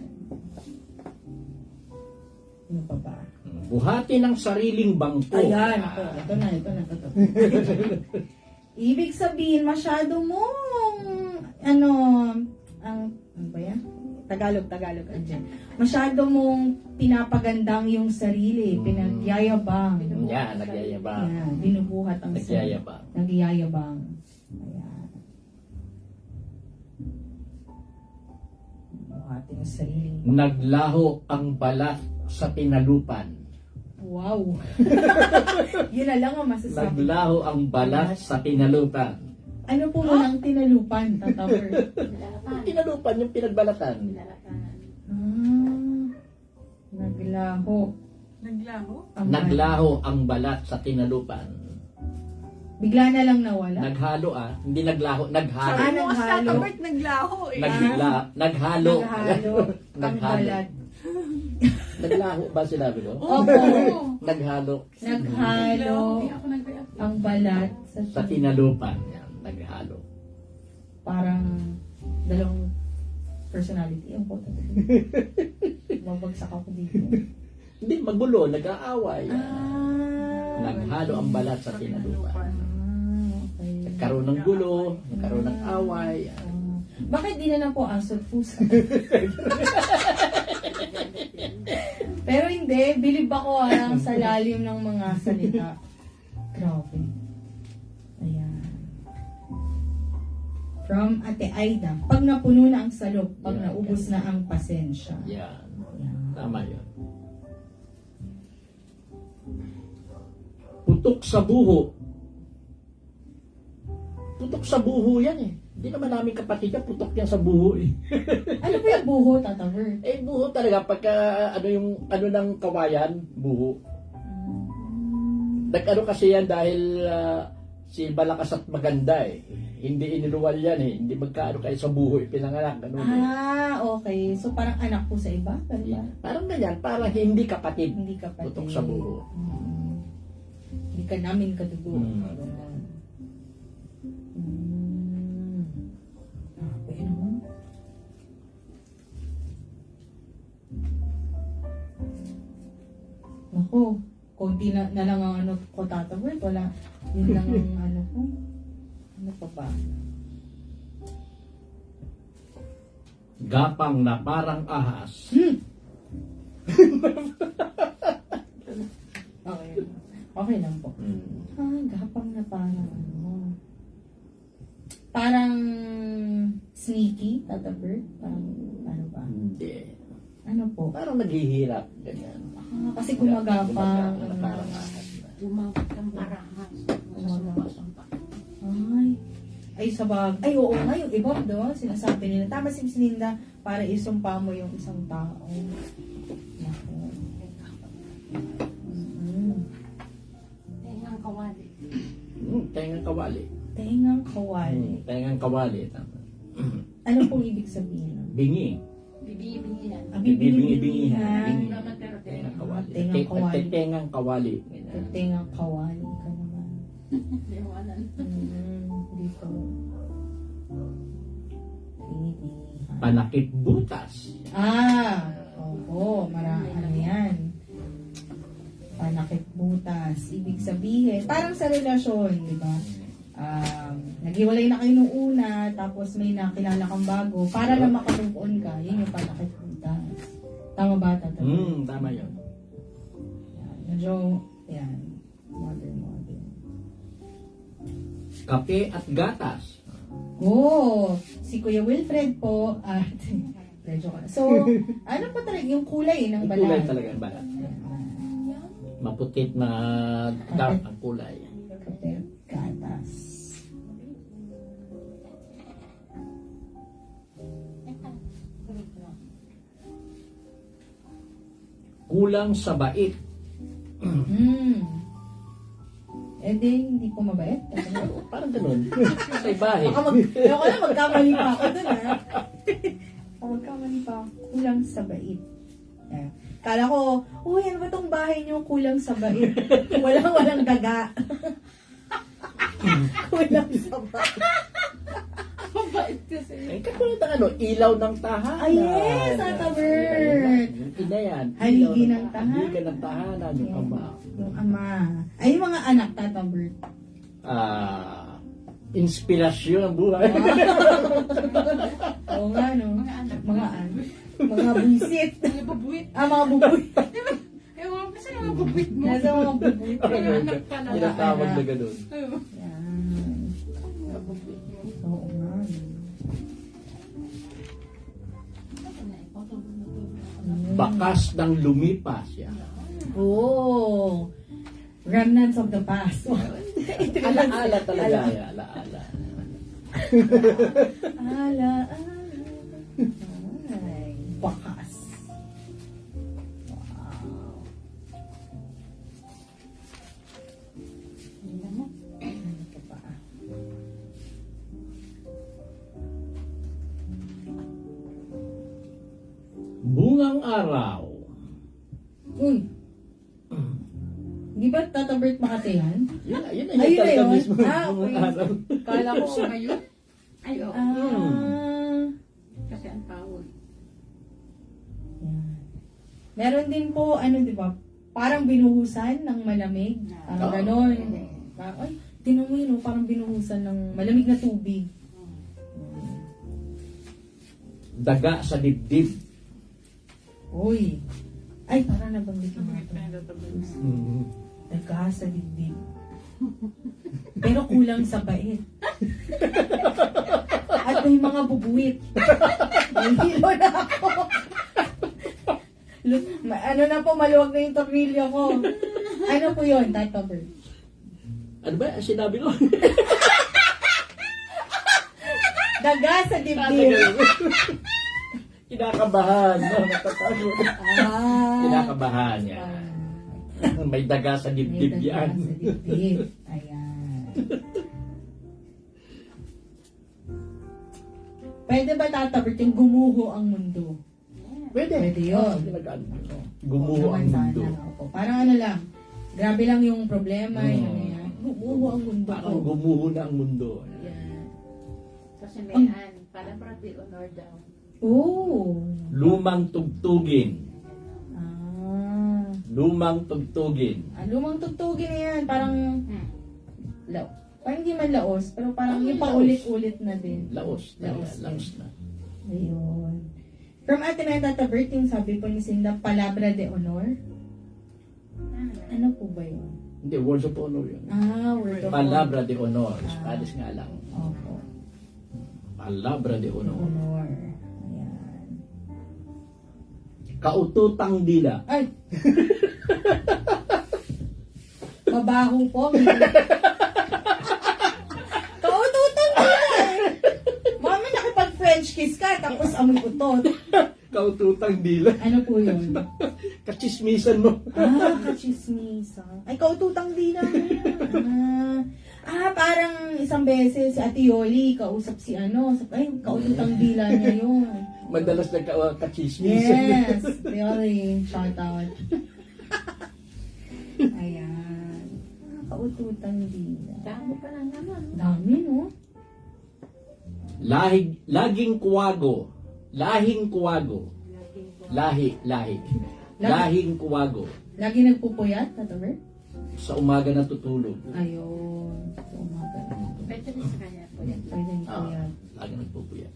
Speaker 2: Ano pa ba?
Speaker 1: Buhati ng sariling bangko.
Speaker 2: Ayan, ito na. Ibig sabihin, masyado mong, ano ba yan? Tagalog, andyan. Masyado mong pinapagandang yung sarili, pinagyayabang.
Speaker 1: Yan, nagyayabang.
Speaker 2: Yan, binubuhat ang sarili.
Speaker 1: Nagyayabang.
Speaker 2: Nagyayabang. Ayan. Buhatin ang sarili.
Speaker 1: Naglaho ang balat sa tinalupan.
Speaker 2: Wow! Yun na lang ang masasabi.
Speaker 1: Naglaho ang balat sa tinalupan.
Speaker 2: Ano po munang tinalupan, tataper?
Speaker 1: Ang tinalupan yung pinagbalatan.
Speaker 2: Naglaho.
Speaker 4: Naglaho?
Speaker 1: Naglaho ang balat sa tinalupan.
Speaker 2: Bigla na lang nawala.
Speaker 1: Naghalo hindi naglaho, naghalo.
Speaker 2: Ah, naghalo.
Speaker 4: Tatabat naglaho eh.
Speaker 1: Naghalo.
Speaker 2: Naghalo. Ang
Speaker 1: Naghalo.
Speaker 2: balat.
Speaker 1: Naglaho ba sinabi ko?
Speaker 2: Opo.
Speaker 1: Naghalo
Speaker 2: Naghalo ang balat
Speaker 1: sa tinalupan. Yan, naghalo.
Speaker 2: Parang dalawang personality. Ang po. Babagsak ako dito.
Speaker 1: Hindi, magulo, nag-aaway. Naghalo ang balat sa
Speaker 4: Tinalupan.
Speaker 1: tinalupan.
Speaker 2: Okay.
Speaker 1: Nagkaroon ng gulo, nagkaroon ng away.
Speaker 2: Bakit di na lang po asot pusa? Pero hindi, bilib ako sa lalim ng mga salita. Grabe. Ayan. From Ate Aida, pag napuno na ang salop, pag
Speaker 1: Yeah,
Speaker 2: naubos na ang pasensya.
Speaker 1: Yan.
Speaker 2: Ayan.
Speaker 1: Tama yun. Putok sa buho. Putok sa buho yan eh. Hindi naman namin kapatid yan, putok yan sa buho eh.
Speaker 2: Ano po yung buho, tatawer?
Speaker 1: Eh buho talaga, pagka ano ng kawayan, buho. Nag-ano kasi yan dahil si Malakas at Maganda eh. Hindi iniluwal yan eh. Hindi magkaano kayo sa buho eh. Pinanganak, ganun eh.
Speaker 2: Okay. So parang anak po sa iba? Ganun ba?
Speaker 1: Parang ganyan, parang hindi kapatid.
Speaker 2: Hindi kapatid.
Speaker 1: Putok sa buho.
Speaker 2: Hindi ka namin kadugo.
Speaker 1: Mm.
Speaker 2: Ganun. Okay naman. Naku, konti na lang ang ko tatawid. Wala. Yun lang ang ko. Ano pa ba?
Speaker 1: Gapang na parang ahas.
Speaker 2: Okay. Okay lang po. Gapang na parang parang sneaky, tataber. Parang ano ba?
Speaker 1: Hindi.
Speaker 2: Ano po?
Speaker 1: Parang naghihirap. Ganyan.
Speaker 2: Kasi gumagapang.
Speaker 1: Gumagapang na parang ahas.
Speaker 3: Lumawat kang parahas.
Speaker 2: Ay, sabag. Ay, oo nga, yung iba doon, sinasabi nila. Tama si Miss Linda, para isumpa mo yung isang tao. Naku.
Speaker 3: Tengang kawali.
Speaker 1: Tengang kawali.
Speaker 2: Tengang kawali.
Speaker 1: Tengang kawali. Tama.
Speaker 2: Ano pong ibig sabihin?
Speaker 1: Bingi.
Speaker 3: Bibi-bingi yan.
Speaker 2: Bibingi-bingihan.
Speaker 3: Naman pero
Speaker 1: Tengang
Speaker 3: tengang
Speaker 1: kawali.
Speaker 2: Tengang kawali.
Speaker 1: Tengang kawali. Ganyan.
Speaker 2: Tengang kawali ka naman.
Speaker 3: liwanan.
Speaker 2: Dito. Binibihan.
Speaker 1: Panakip butas.
Speaker 2: Oo, marami. Ano yan? panakip butas. Ibig sabihin, parang sa relasyon, di ba? Naghiwalay na kayo nung una, tapos may nakilala kang bago, para lang makamove on ka, yun yung panakip butas. Tama ba, Tata?
Speaker 1: Tama yun.
Speaker 2: Yan. Medyo, yan. Modern.
Speaker 1: Kape at gatas.
Speaker 2: Oh, si Kuya Wilfred po, at, medyo ka. So, ano po talaga yung kulay ng
Speaker 1: Ang
Speaker 2: balat?
Speaker 1: kulay talaga ang balat. Maputit na dark ang kulay.
Speaker 2: Kape, gatas.
Speaker 1: Kulang sa bait.
Speaker 2: Eh di, hindi po mabait.
Speaker 1: Parang ganun. Sa ibahe.
Speaker 2: Ako na, magkamali pa ako dun, ha? Magkamali pa ako. Kulang sa bait. Yeah. Kala ko, uy, ano ba tong bahay niyo kulang sa bait? Walang daga. Kulang sa bait.
Speaker 3: Mabait kasi.
Speaker 1: Eh, katulad ng ano, ilaw ng tahanan.
Speaker 2: Ah, yes, Tata Bert.
Speaker 1: Yung ina yan.
Speaker 2: Haligi
Speaker 1: Ilaw
Speaker 2: ng tahanan.
Speaker 1: Haligi ng tahanan, yung
Speaker 2: Yeah.
Speaker 1: ama.
Speaker 2: Yung ama. Ay, yung mga anak, Tata Bert.
Speaker 1: Inspirasyon ng buhay.
Speaker 2: Oo nga, no?
Speaker 3: Mga anak.
Speaker 2: Mga buisit.
Speaker 3: Mga babuit.
Speaker 2: Mga bubuit.
Speaker 3: Ewan ko sa mga babuit mo.
Speaker 2: Nasa mga bubuit.
Speaker 3: Mga anak pa na.
Speaker 1: Tinatawag na ganun.
Speaker 2: Yan.
Speaker 3: Mga babuit mo.
Speaker 2: Oo nga.
Speaker 1: Bakas ng lumipas yan.
Speaker 2: Oh. Remnants of the past.
Speaker 1: Ala-ala talaga. Ala-ala.
Speaker 2: Ala. Ay, bakas. Wow. Ano ka pa?
Speaker 1: Bungang araw.
Speaker 2: Uy. Di ba Tata Bert Makati yan?
Speaker 1: Yun
Speaker 2: Ayun
Speaker 1: na
Speaker 2: na
Speaker 1: talaga
Speaker 2: yun?
Speaker 1: mismo.
Speaker 2: Ah,
Speaker 1: Bungang
Speaker 2: okay.
Speaker 1: araw.
Speaker 2: Kala ko.
Speaker 3: Ngayon? Ay, oo. Kasi ang power.
Speaker 2: Yan. Meron din po, ano di ba, parang binuhusan ng malamig. Parang
Speaker 1: Oo.
Speaker 2: ganon. Parang, ay, tinan mo yun, oh, parang binuhusan ng malamig na tubig.
Speaker 1: Daga sa dibdib.
Speaker 2: Uy. Ay, parang nabanggit mo
Speaker 3: Mga
Speaker 2: ito.
Speaker 3: pinagtatabas.
Speaker 2: Nagka sa dibdib. Pero kulang sa bait. At may mga bubuwit. Nahilo na ako. Ano na po, maluwag na yung tornilyo ko. Ano po yun, Tata Bert?
Speaker 1: Ano ba? Sinabi ko?
Speaker 2: Daga sa dibdib.
Speaker 1: Kinakabahan. No? Natatago.
Speaker 2: Ah.
Speaker 1: Kinakabahan yan. May daga sa
Speaker 2: May
Speaker 1: dibdib
Speaker 2: daga
Speaker 1: yan.
Speaker 2: sa dibdib. Ayan. Pwede ba, Tata Bert, yung gumuho ang mundo?
Speaker 1: Pwede.
Speaker 2: Pwede yun.
Speaker 1: Gumuho ang
Speaker 2: Naman
Speaker 1: mundo.
Speaker 2: sana ako. Parang ano lang, grabe lang yung problema, yung yan. Gumuho ang mundo ko.
Speaker 1: Parang gumuho na ang mundo.
Speaker 2: Yan.
Speaker 3: Kasi may para Brady Honor daw.
Speaker 2: Oh.
Speaker 1: Lumang tugtugin.
Speaker 2: Ah.
Speaker 1: Lumang tugtugin.
Speaker 2: Lumang tugtugin na yan. Parang, parang hindi man laos, pero parang yung
Speaker 1: laos.
Speaker 2: paulit-ulit na din.
Speaker 1: Laos.
Speaker 2: Laos
Speaker 1: Laos na.
Speaker 2: Ayun. From Ate Meta Tata-Bert, yung sabi po ni Cinda, Palabra de Honor. Ano po ba yun?
Speaker 1: Hindi, words of honor yun.
Speaker 2: Word of
Speaker 1: Palabra de honor. Spanish nga lang.
Speaker 2: Opo.
Speaker 1: Palabra de honor.
Speaker 2: Honor. Ayan.
Speaker 1: Kaututang dila.
Speaker 2: Ay! Mabaho po. Kaututan mo eh. Mami, nakipag-French kiss ka, tapos amoy utot.
Speaker 1: Kaututang dila.
Speaker 2: Ano po yun?
Speaker 1: Kachismisan mo.
Speaker 2: Kachismisa. Ay, kaututang dila mo yan. Parang isang beses si Ate Yoli, kausap si ano, ay, kaututang dila niya yun.
Speaker 1: Madalas na kachismisan.
Speaker 2: Yes, really. Shout out. Ayan. Kaututang dila.
Speaker 3: Dami pa lang naman.
Speaker 2: Dami, no?
Speaker 1: Laging kuwago. Lahing kuwago. Lahi. Lahing kuwago.
Speaker 2: Lagi nagpupuyat, Tata Bert?
Speaker 1: Sa umaga natutulog.
Speaker 2: Ayun. So, umaga.
Speaker 3: Pwede rin sa kanya po yan.
Speaker 2: Pwede puyat.
Speaker 1: Lagi nagpupuyat.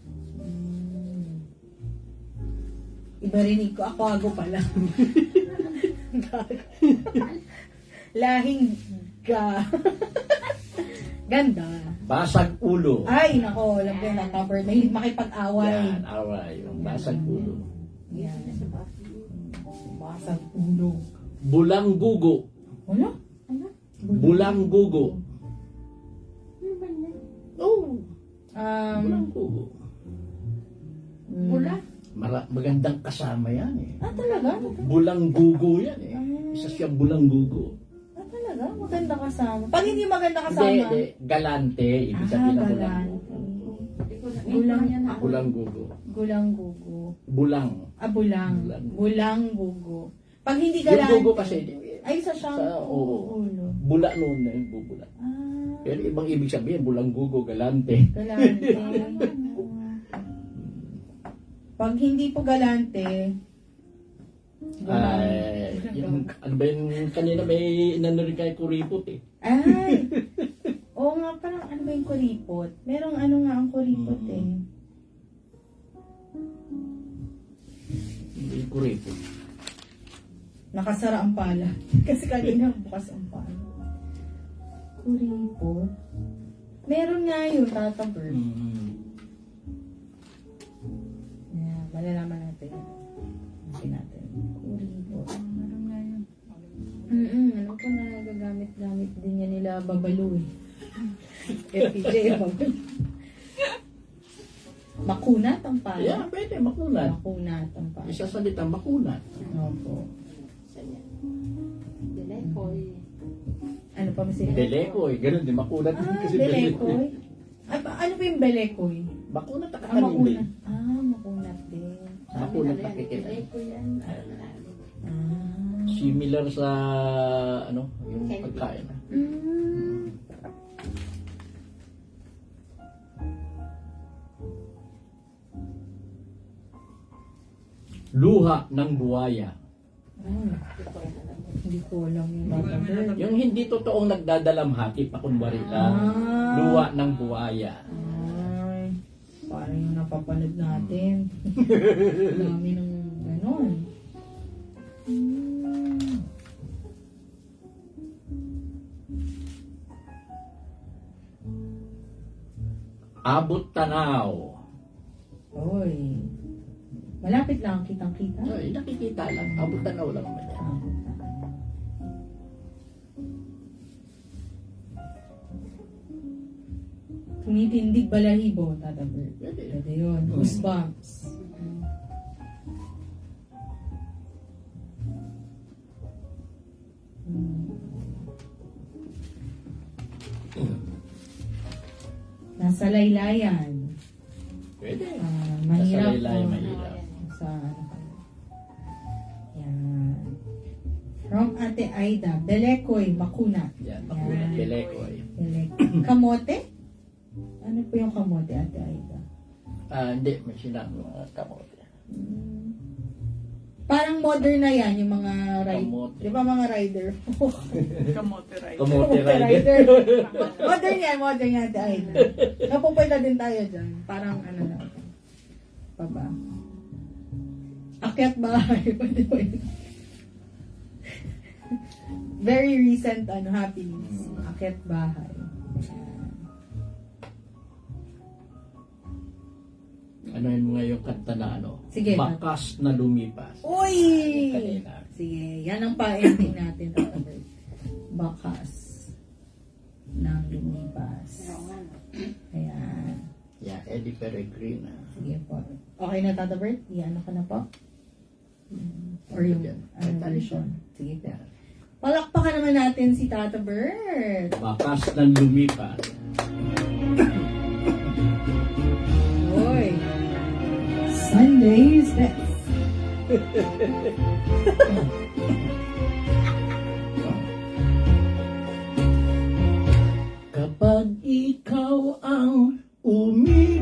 Speaker 2: Iba rinig ko. Ako pala. Lahing ga. Ganda.
Speaker 1: Basag ulo.
Speaker 2: Ay, nako. Alam ko yung Tata Bert. Mahilig makipag-away.
Speaker 1: Yan, away. Yung basag ulo.
Speaker 2: Yan. Basag ulo.
Speaker 1: Bulang gugo.
Speaker 2: Wala?
Speaker 1: Bulang gugo.
Speaker 3: Ano ba yan?
Speaker 1: Oh, bulang gugo.
Speaker 3: Bula?
Speaker 1: Magandang kasama yan eh.
Speaker 2: Talaga?
Speaker 1: Bulang gugo yan eh. Isa siyang bulang gugo.
Speaker 2: Talaga? Maganda kasama. Pag hindi maganda
Speaker 1: Hindi,
Speaker 2: kasama.
Speaker 1: galante. Ibig sabihin ng bulang
Speaker 2: galan.
Speaker 1: gugo.
Speaker 3: Hindi ko na.
Speaker 2: Bulang,
Speaker 1: Bulang gugo.
Speaker 2: gulang gugo.
Speaker 1: Bulang.
Speaker 2: Bulang.
Speaker 1: Bulang.
Speaker 2: Bulang gugo. Pag hindi
Speaker 1: Yung
Speaker 2: galante.
Speaker 1: gugo kasi,
Speaker 2: Ay, sa siyang
Speaker 1: oo.
Speaker 2: ulo.
Speaker 1: Bula noon na yung bubula. Pero ibang ibig sabihin, bulang gugo, galante.
Speaker 2: Galante. Pag hindi po galante,
Speaker 1: Ay, yung, ano ba yung kanina may inano rin kay kuripot eh.
Speaker 2: ay, oo nga, parang ano ba yung kuripot? Merong ano nga ang kuripot eh.
Speaker 1: Hindi yung kuripot.
Speaker 2: Nakasara ang pala. Kasi kanina bukas ang pala. Kuripot. Meron nga yun, Tata Bert. Yeah, malalaman natin. Hindi natin. Kuripot.
Speaker 4: Meron nga yun.
Speaker 2: Ano ko na nagagamit-gamit din yan nila Babalu eh. FPJ Babalu. Makunat ang pala.
Speaker 1: Yeah, pwede, makunat.
Speaker 2: Makunat ang pala.
Speaker 1: Isa salita, makunat.
Speaker 2: Opo.
Speaker 3: Delekoy.
Speaker 2: Ano pa masaya?
Speaker 1: Belekoy, ganun din, makunat din kasi
Speaker 2: Belekoy. Ano pa yung Belekoy?
Speaker 1: Makunat ang
Speaker 2: Makunat.
Speaker 1: katanim
Speaker 2: Makunat din.
Speaker 1: Makunat
Speaker 3: Ano yan?
Speaker 1: nakikita.
Speaker 3: Delekoy yan. Ano.
Speaker 1: Similar sa, ano, yung
Speaker 3: Candy.
Speaker 1: pagkain. Luha ng buwaya.
Speaker 2: Hindi ko alam yung Tata Bert.
Speaker 1: Yung hindi totoong nagdadalamhati, pakunwari lang. Luha ng buwaya.
Speaker 2: Ay, parang yung napapanood natin. Dami ng ganon.
Speaker 1: Abot tanaw.
Speaker 2: Oy. Malapit lang, kitang-kita.
Speaker 1: Ay, nakikita lang. Abot tanaw lang naman yan.
Speaker 2: Tumitindig balahibo, Tata Bert.
Speaker 1: Pwede.
Speaker 2: Pwede yun. Goosebumps. Nasa laylayan.
Speaker 1: Pwede.
Speaker 2: Mahirap.
Speaker 1: Nasa laylay,
Speaker 2: po.
Speaker 1: mahirap.
Speaker 2: Sa ano ka. Yan. From Ate Aida. Belekoy, makunat.
Speaker 1: Yan, makunat.
Speaker 2: Yan.
Speaker 1: Belekoy.
Speaker 2: Kamote? Ano po yung kamote, Ate Aida?
Speaker 1: Hindi, may sinabi mga kamote.
Speaker 2: Parang modern na yan, yung mga rider.
Speaker 1: Kamote.
Speaker 2: Di ba mga rider?
Speaker 4: Kamote rice.
Speaker 1: Kamote
Speaker 2: Kamote
Speaker 1: rider.
Speaker 2: modern yan, Ate Aida. Napupunta din tayo dyan. Parang ano na. Baba. Akyat bahay. Pwede ba yun? Very recent happenings. Akyat bahay.
Speaker 1: Ano yun mga yung kanta na ano?
Speaker 2: Sige.
Speaker 1: Bakas na lumipas.
Speaker 2: Uy!
Speaker 1: Yung kanina.
Speaker 2: Sige, yan ang pa-ending natin. Tata Bert. Bakas ng lumipas. Ayan.
Speaker 1: Yeah, Eddie Peregrina.
Speaker 2: Sige po. Okay na, Tata Bert? Iyan ka na po? Or yung version? Sige po. Palakpakan naman natin si Tata Bert.
Speaker 1: Bakas ng lumipas.
Speaker 2: Uy! Sunday is best.
Speaker 1: Kapag ikaw ang umibig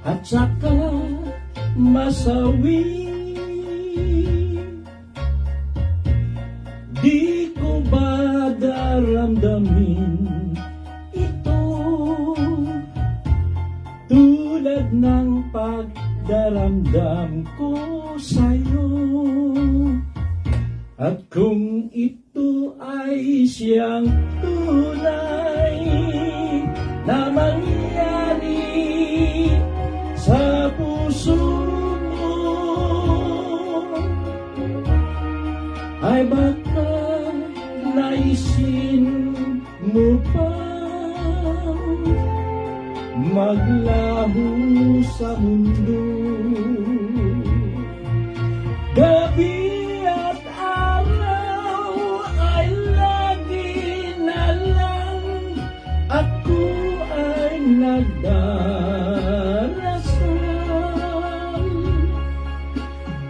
Speaker 1: at saka sawi, di ko ba daramdamin ito tulad ng pagdaramdam ko sa'yo? At kung ito ay siyang tunay na mangyari sa puso mo, ay baka naisin mo pa maglaho sa mundo. Gabi at araw ay lagi na lang ako ay nagdarasal,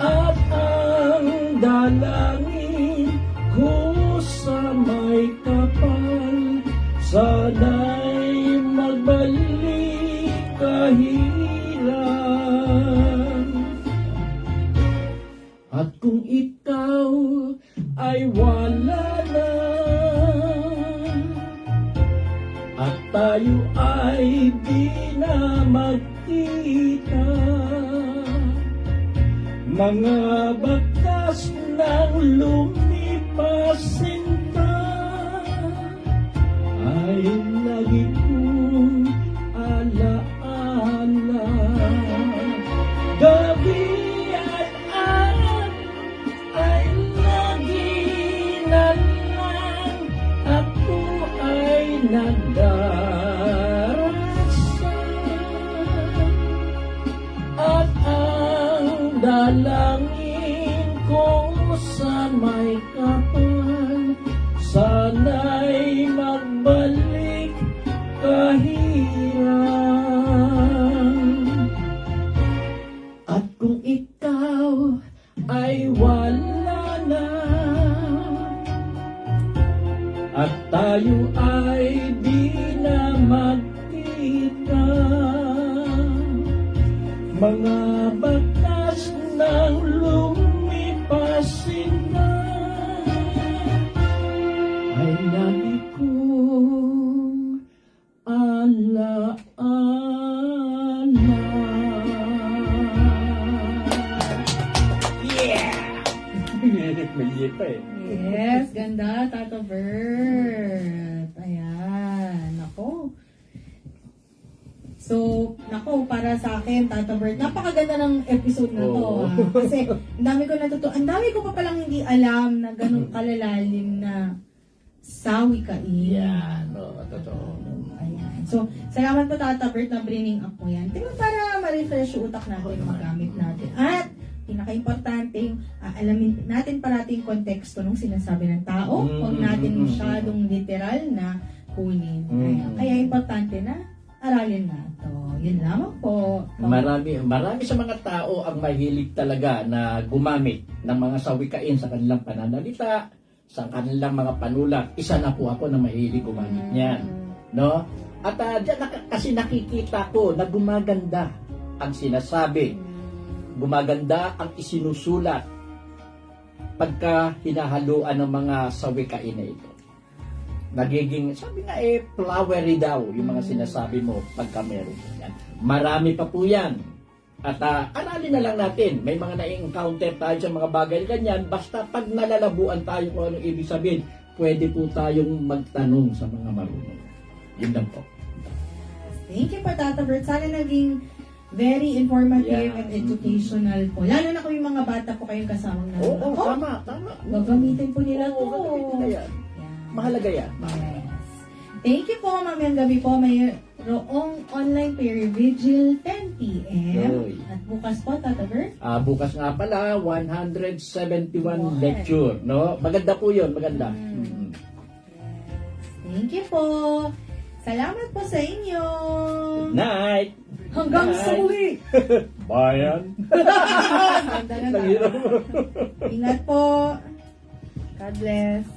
Speaker 1: at ang dalangin ko sa may kapal, sana'y magbalik kahiran. At kung ikaw ay wala na, at tayo ay di na magkita, mga bakas ng lumipas sinta ay lagi kong alaala. Gabi at araw ay lagi na lang ako ay nagdarasal, at ang dalangin ko sa may kapal, sana'y magbalik kahiran. At kung ikaw ay wala na, at tayo ay di na magkita, mga bakas ng lumipas na ay lagi kong alaala. Yeah! May pa eh.
Speaker 2: Yes, ganda, Tata Bert. Ayan, nako. So, nako, para sa akin, Tata Bert, napakaganda ng episode na to.
Speaker 1: Oo.
Speaker 2: Kasi, ang dami ko natutunan. Ang dami ko pa palang hindi alam na ganun kalalalim na sawi kain.
Speaker 1: Yan, totoo.
Speaker 2: Ayan. So, salamat po, Tata Bert, na bringing up mo yan. Tingnan para ma-refresh yung utak natin, magamit natin. At, pinaka-importante, yung alamin natin parati yung konteksto ng sinasabi ng tao. Huwag natin masyadong literal na kunin. Kaya importante na aralin na ito. Yun lamang po.
Speaker 1: Marami sa mga tao ang mahilig talaga na gumamit ng mga sawikain sa kanilang pananalita, sa kanilang mga panulat. Isa na po ako na mahilig gumamit niyan. No? At diyan kasi nakikita ko na gumaganda ang sinasabi. Gumaganda ang isinusulat pagka hinahaluan ng mga sawikain na ito. Nagiging, sabi nga flowery daw yung mga sinasabi mo pagka meron yan. Marami pa po yan. At aralin na lang natin. May mga na-encounter tayo sa mga bagay ganyan. Basta pag nalalabuan tayo kung anong ibig sabihin, pwede po tayong magtanong sa mga marunong. Yun lang po.
Speaker 2: Thank you po, Tata Bert. Sana naging very informative
Speaker 1: Yeah.
Speaker 2: and educational po. Lalo na kung yung mga bata po kayong kasamang
Speaker 1: Oo,
Speaker 2: nanonood.
Speaker 1: tama.
Speaker 2: Gagamitin po nila to.
Speaker 1: Gagamitin na yan.
Speaker 2: Yan.
Speaker 1: Mahalaga yan.
Speaker 2: Yes. Thank you po, mamayang gabi po. Mayroong online prayer vigil 10 p.m.
Speaker 1: Oy.
Speaker 2: At bukas po, Tata Bert.
Speaker 1: Bukas nga pala, 171 lecture. No? Maganda po yun, maganda.
Speaker 2: Thank you po. Salamat po sa inyo.
Speaker 1: Night!
Speaker 2: Hanggang sa muli.
Speaker 1: Bayan!
Speaker 2: Ganda na tayo.
Speaker 1: Nanghirap.
Speaker 2: Ingat po. God bless.